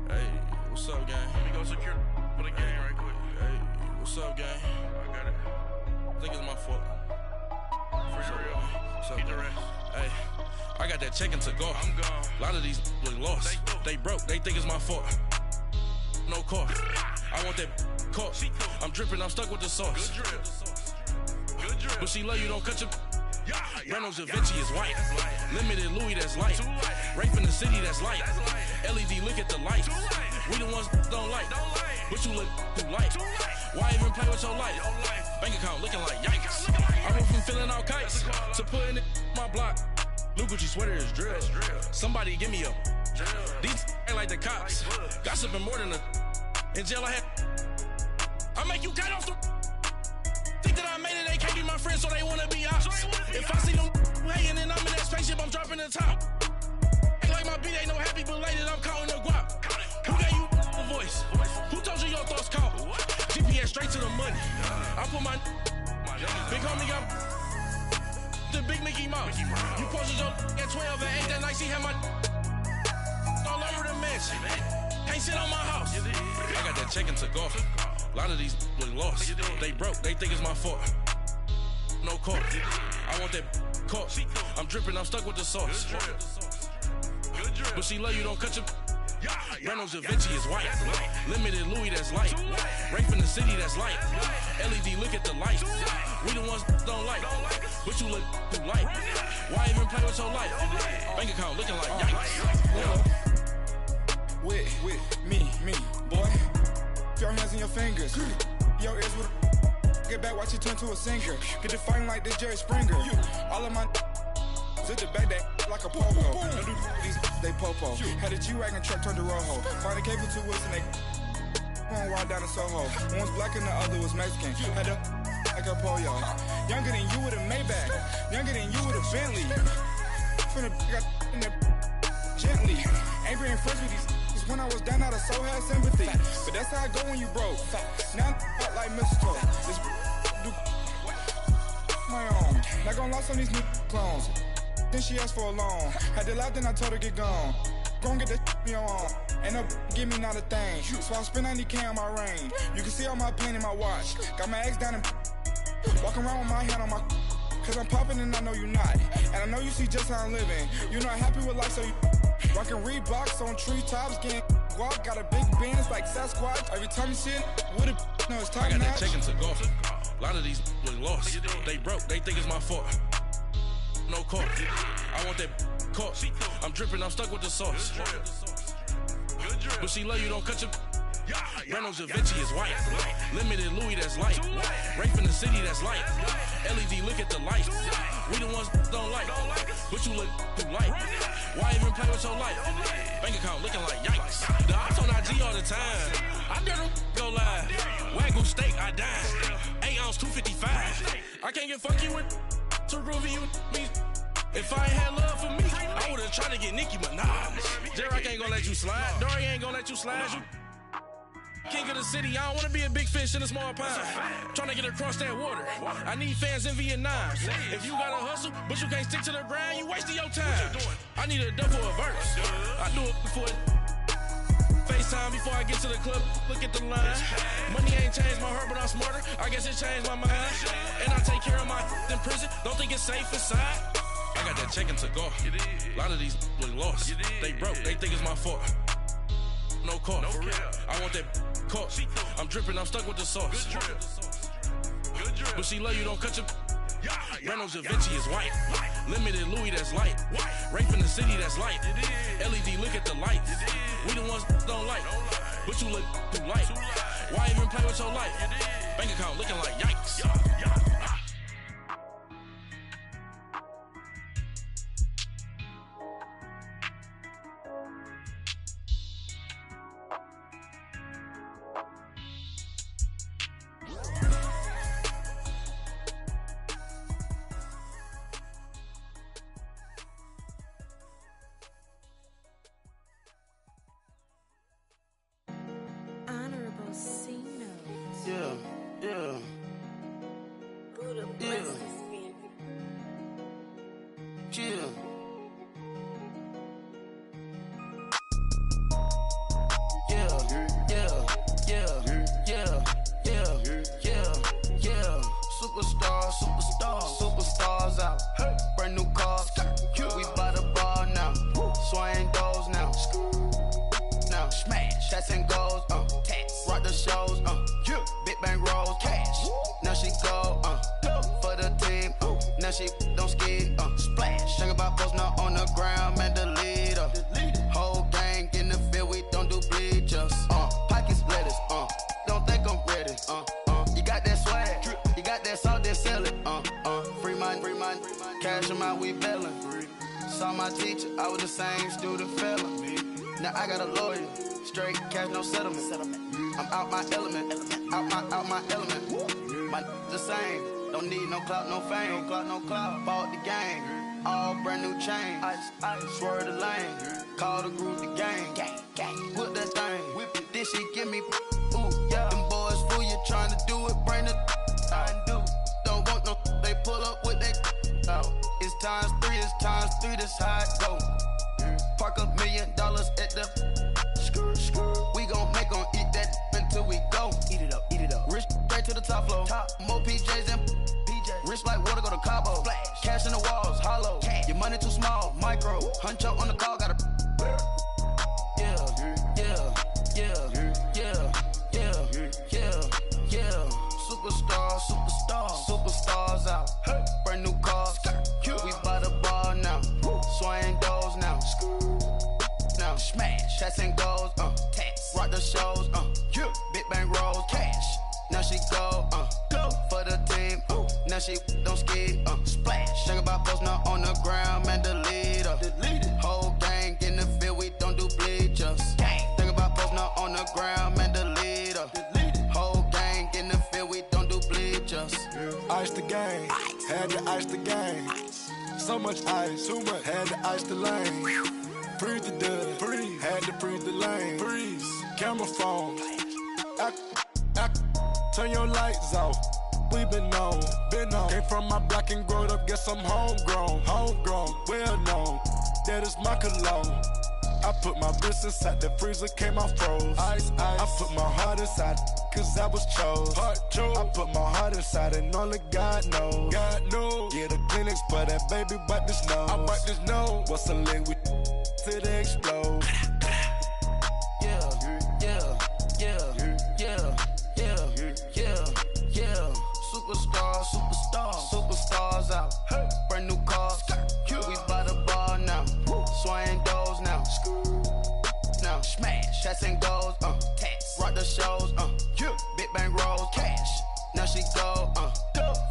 Hey, what's up, gang? Let me go secure for the game right quick. Hey, what's up, gang? I got it. I think it's my fault. For real. What's up, gang? Hey, I got that chicken to go. I'm gone. A lot of these look lost. They broke. They think it's my fault. No car. I want that caught. I'm dripping. I'm stuck with the sauce. Good drip. But she love you. Don't cut your. Reynolds Da Vinci is white. Limited Louis, that's light. Rape in the city, that's light. LED, look at the lights. We the ones don't like. But you look too light. Why even play with your life? Bank account looking like yikes. I went from filling out kites to putting it in my block. Blue Gucci sweater is drill. Somebody give me a. These ain't like the cops. Gossiping more than a. In jail I had. I make you get off the. Think that I made it, they can't be my friends, so they wanna be ops. If I see them hating and I'm in that spaceship, I'm dropping the top. Ain't like my beat ain't no happy belated, I'm counting the guap. Who gave you the voice? Who told you your thoughts count? GPS straight to the money. I put my big homie got the big Mickey Mouse. You posted your at 12 and 8 that night, she had my all over the mansion. Can't sit on my house. I got that chicken to go. A lot of these look lost. They broke, they think it's my fault. No car. I want that caught. I'm dripping, I'm stuck with the sauce. But she love you, don't cut your. Reynolds Da Vinci is white. Limited Louis, that's light. Rape in the city, that's light. LED, look at the lights. We the ones don't like. But you look too light. Why even play with your life? Bank account looking like yikes. With me, boy. Your hands and your fingers. Your ears with a. Get back, watch you turn to a singer. Get to fighting like this Jerry Springer. All of my. Zip the back that like a pogo. Don't do these, they popo. Had a G-Wagon truck turned to Rojo. Find a cable to woods and they. One wild down in Soho. One was black and the other was Mexican. Had a. Like a pollo. Younger than you with a Maybach. Younger than you with a Bentley. From the. Got in the. Gently. Ain't being friends with these. When I was down, I so had sympathy. But that's how I go when you broke. Now I'm like mistletoe. This do my own. Not gonna lost on these new clones. Then she asked for a loan. Had to laugh, then I told her get gone. Gon' get that me on. Ain't no give me not a thing. So I spend 90K on my ring. You can see all my pain in my watch. Got my ex down and walking around with my hand on my. Cause I'm popping and I know you not. And I know you see just how I'm living. You're not happy with life, so you. Rockin' Reeboks on treetops, getting guap, got a big Benz like Sasquatch. Every time you see it, with it, no, it's time. I got that chicken to go. A lot of these look lost. They broke, they think it's my fault. No car. I want that caught. I'm dripping, I'm stuck with the sauce. But she love you, don't cut your. Reynolds Da Vinci is white. Limited Louis, that's light. Rape in the city, that's light. LED, look at the lights. We the ones don't like. But you look too light. Why even play with your life? Bank account looking like yikes. The ops on IG all the time. I dare them go live. Wagyu steak, I dine. 8 ounce, 255. I can't get funky with to review me. If I ain't had love for me, I would've tried to get Nicki Minaj. Derek ain't gonna let you slide. Dory ain't gonna let you slide. You king of the city, I don't wanna be a big fish in a small pond. Trying to get across that water. I need fans in Vietnam. If you gotta hustle, but you can't stick to the grind, you wasting your time. I need a double a verse. I do it before FaceTime before I get to the club. Look at the line. Money ain't changed my heart, but I'm smarter. I guess it changed my mind. And I take care of my in prison. Don't think it's safe inside. I got that chicken to go. A lot of these look lost. They broke. They think it's my fault. No car. I want that caught. I'm dripping, I'm stuck with the sauce. But she love you, don't cut your. Reynolds Da Vinci is white. Limited Louis, that's light. Rape in the city, that's light. LED, look at the lights. We the ones don't like. But you look too light. Why even play with your life? Bank account looking like yikes. Honorable C notes. Yeah. Buddha Yeah. blesses me. Chill. Yeah. Superstars out. Brand new cars. We by the bar now. Swaying doors now. Now smash. Shots and goals. Rock the shows. Big bang rolls. Cash. Now she go. For the team. Now she don't ski. Splash. Think about post now on the ground. Man, the leader. Whole gang in the field. We don't do bleachers. Pockets lettuce. Don't think I'm ready. You got that swag. You got that salt, that sell it. Free mind. Cash them out, we bailin'. Saw my teacher, I was the same student fella. Now I got a lawyer. Straight cash, no settlement. I'm out my element. Out my element. My the same. Don't need no clout, no fame. No clout. Bought the game. All brand new chain. I swerve the lane. Call the group the gang. Whip that thing. Whip it. Then she give me. Ooh, yeah. Them boys fool you trying to do it. Bring the don't want no. They pull up with that. It's times three. This how it go. Park $1 million at the. We gon' make 'em eat that until we go. Eat it up. Rich straight to the top floor. More PJs and PJs. Rich like water, go to Cabo. Splash. Cash in the walls, hollow. Cash. Your money too small, micro. Huncho on the call, got a. Superstars out. Brand new cars. We by the bar now. Swaying doors now. Now smash. Shots and goals. Rock the shows. Big bang rolls. Cash. Now she go. For the team. Now she don't ski. Splash. Think about post now on the ground. Man, the leader. Whole gang in the field. We don't do bleachers. Think about post now on the ground. Man, the leader. Whole gang in the field. We don't do bleachers. Ice the game, had to ice the game. So much ice, too much, had to ice the lane. Freeze the dub, had to freeze the lane. Freeze, camera phone. Turn your lights off. We been on. Came from my block and growed up, guess I'm homegrown, well known. That is my cologne. I put my wrist inside the freezer, came out froze. Ice. I put my heart inside, cause I was chose. I put my heart inside and only God knows. Yeah, the clinics, but that baby wipe this nose. I wipe this nose. What's a link with till they explode? Superstars out. Brand new cars. We by the bar now. Swaying doors now. Now smash. Shots and goals. Rock the shows. Big bang rolls. Cash. Now she go.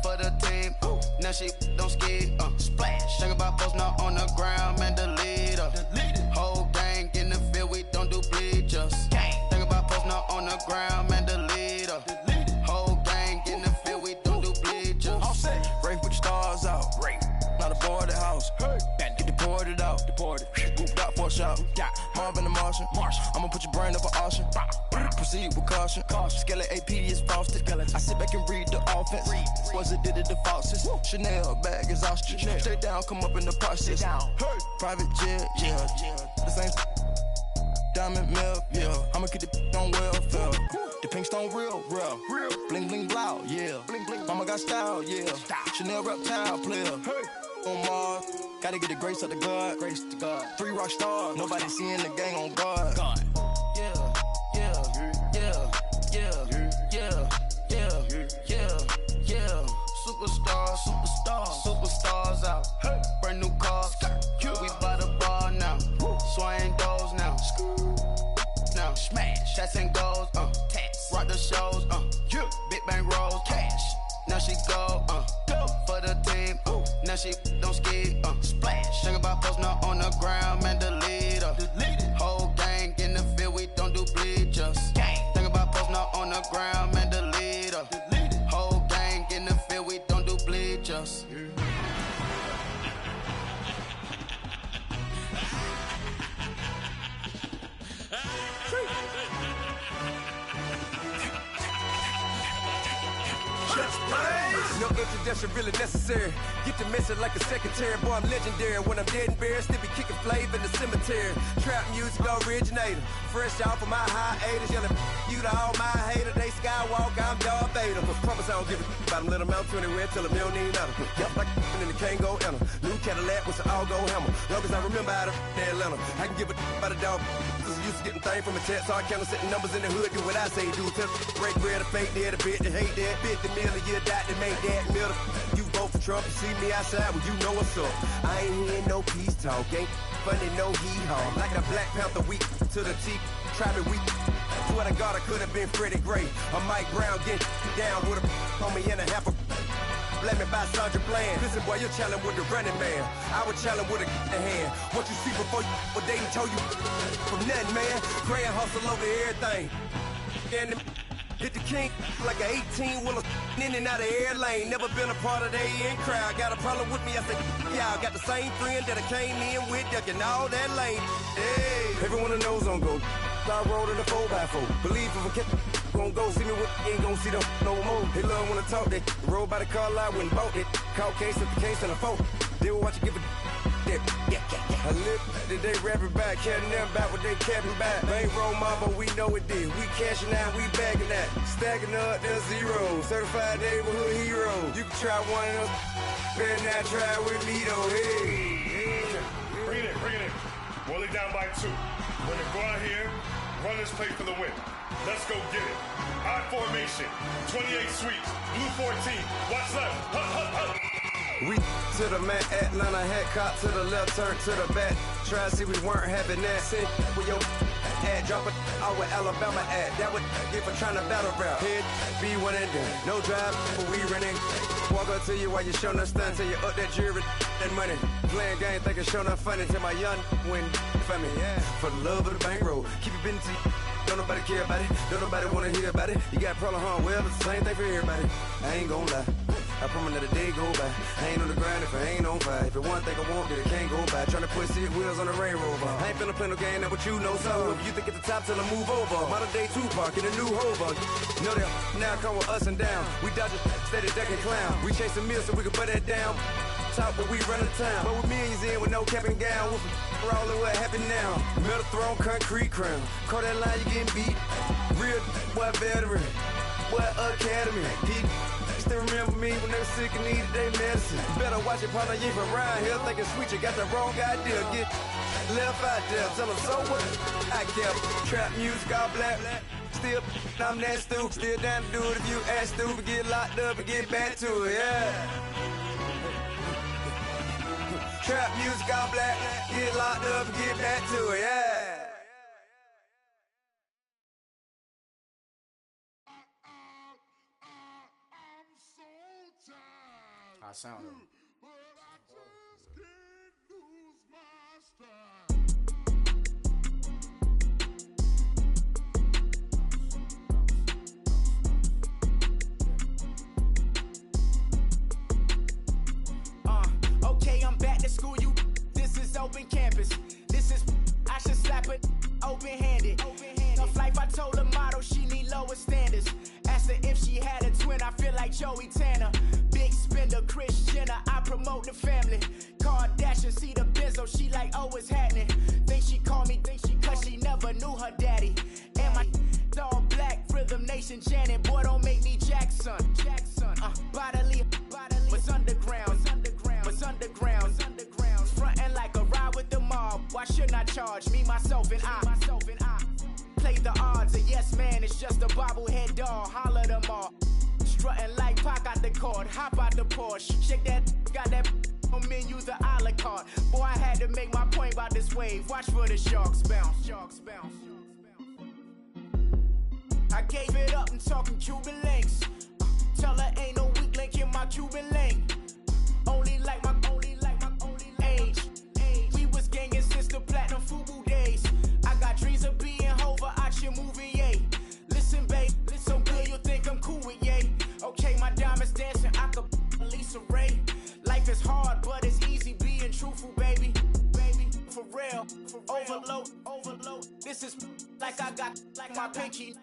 For the team. Now she don't ski. Splash. Think about post now on the ground. Man, the leader. Whole gang in the field. We don't do bleachers. Think about post now on the ground. Man, the leader. Whole gang in the field. We don't do bleachers. All set. Rafe with the stars out. Not a boarded house. Get deported out. Whooped out for a shot. Marvin the Martian. I'ma put your brain up for auction. Proceed with caution. Skeleton AP is frosted. I sit back and read the offense. Was it did it the falsest? Chanel bag is ostrich. Stay down, come up in the process. Private jet, yeah. The same diamond milk, yeah. I'ma keep the on welfare. The pink stone real. Bling bling blow, yeah. Mama got style, yeah. Chanel reptile player. On Mars, gotta get the grace of the God. 3 rock stars, nobody seeing the gang on guard. Yeah. Superstars out. Brand shots and goals, tax. Rock the shows, yeah. Big bang rolls, cash. Now she go for the team, now she don't ski, splash. Think about posting up on the ground, man, delete her. Whole gang in the field, we don't do bleachers. Think about posting up on the ground, man, delete her. Whole gang in the field, we don't do bleachers. No introduction really necessary. Get the message like a secretary. Boy, I'm legendary. When I'm dead and buried, still be kicking flavor in the cemetery. Trap music originator. Fresh off of my hiatus. Yelling you to all my haters. They skywalk, I'm Darth Vader. Promise I don't give a about them. Let them out anywhere till them don't need nothing. Yup, like in the Kango enter. New Cadillac with an all-go hammer. Long as I remember how to Atlanta. I can give a about a dog. Used to getting things from a text. So I count setting numbers in the hood. Do what I say, do. Tell break bread, a fake dead, a bit, to hate that. 50 million, you die to make that middle. You vote for Trump, you see me outside, well, you know what's up. I ain't hearing no peace talk, ain't funny, no hee-haw. Like the Black Panther week to the teeth, try me weak. Swear to God, I could have been Freddie Gray. Or Mike Brown getting down with a on me and a half a. Let me buy Sandra Bland. Listen, boy, you're challenging with the running man. I would challenge with a hand. What you see before you, what they done told you from nothing, man. Grand hustle over everything. And hit the king like an 18-wheeler in and out of air lane. Never been a part of the in crowd. Got a problem with me, I say, y'all. Got the same friend that I came in with, ducking all that lane. Hey, everyone that knows on go. I rolled in the 4x4. Believe if I kept gon' go see me with ain't gon' see them no more. They love when I talk, they roll by the car lot when bought it. Call case at the case and a phone. They will watch you give a that. I live that they rapping back, carrying them back what they capping back. Bankroll mob, but we know it did. We cashing out, we bagging that. Stacking up, there's zero. Certified neighborhood hero. You can try one of them, better not try with me though. Hey. Bring it in. Roll it down by 2. We're gonna go out here, run this play for the win. Let's go get it. I formation, 28 sweeps, blue 14. Watch left. We to the man, Atlanta head cop to the left, turn to the back. Try to see we weren't having that. Sit with your ad, drop it out with Alabama ad. That would get for trying to battle rap. Head, be one and done. No drive, but we running. Walk up to you while you showing us stun till you up that jewelry and money. Playing game, thinking showing up funny till my young win for me. Yeah. For the love of the bankroll, keep it busy. Don't nobody care about it. Don't nobody wanna hear about it. You got a problem, huh? Well, it's the same thing for everybody. I ain't gon' lie. I promise that a day go by. I ain't on the grind if I ain't on fire. If it one thing I want, then it can't go by. Tryna put 6 wheels on the Range Rover. I ain't finna play no game, that what you know. So if you think at the top till I move over. Modern day Tupac in a new Hover. Know that now come with us and down. We dodge a steady duck and clown. We chase a meal so we can put that down. Top, but we run the town. But with millions in with no cap and gown. We're all in what happened now. Metal throne, concrete crown. Call that line, you getting beat. Real what veteran. What academy. He still remember me when they were sick and needed their medicine. Better watch it, partner, you from around here thinking sweet, you got the wrong idea. Get left out there, tell them so what? I kept trap music all black. Still, I'm that stupid. Still down to do it if you act stupid. Get locked up and get back to it, yeah. Trap music all black. Get locked up and get back to it, yeah. I sound him. Okay, I'm back to school, you. This is open campus. This is, I should slap it open-handed. Tough life, I told her motto, she need lower standards. Asked her if she had a twin, I feel like Joey Tanner. Big spender, Kris Jenner, I promote the family. Kardashian, see the benzo, she like, oh, it's happening. Think she called me, cause she never knew her daddy. And my all black, Rhythm Nation, Janet, boy, don't make me Jackson. Bodily, was underground, was underground. Frontin' like a ride with the mob. Why shouldn't I charge me, myself, and I? Play the odds, a yes man, it's just a bobblehead doll. Holler them all. Strutting like Pac out the court, hop out the Porsche. Shake that, got that on menu, the a la carte. Boy, I had to make my point about this wave. Watch for the sharks bounce. Sharks bounce. gave it up and talking Cuban links. Tell her ain't no weak link in my Cuban link. Only like my age. We was gangin' since the platinum FUBU days. I got dreams of being Hova out your movie, yay. Listen, babe, so good you'll think I'm cool with yay. Okay, my diamonds dancing, I could Lisa Ray. Life is hard, but it's easy being truthful, baby. For real, overload. This is like I got like my pinky.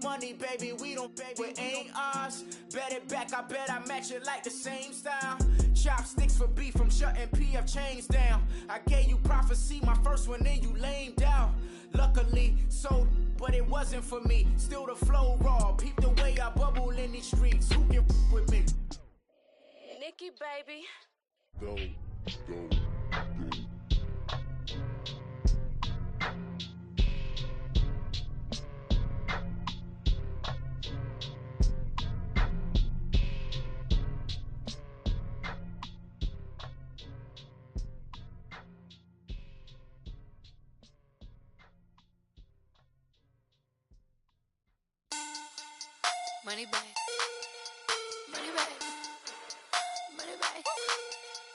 Money, baby, we don't pay, it ain't ours. Bet it back, I bet I match it like the same style. Chopsticks for beef from shutting PF chains down. I gave you prophecy, my first one, then you lamed out. Luckily, sold, but it wasn't for me. Still the flow raw, peep the way I bubble in these streets. Who can with me? Nikki, baby. Go. Money back. Money back. Money back.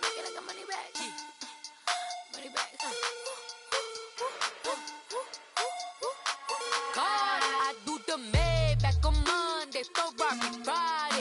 Make it like a money back. Money back. God, I do the Maybach on Monday, Ferrari Friday.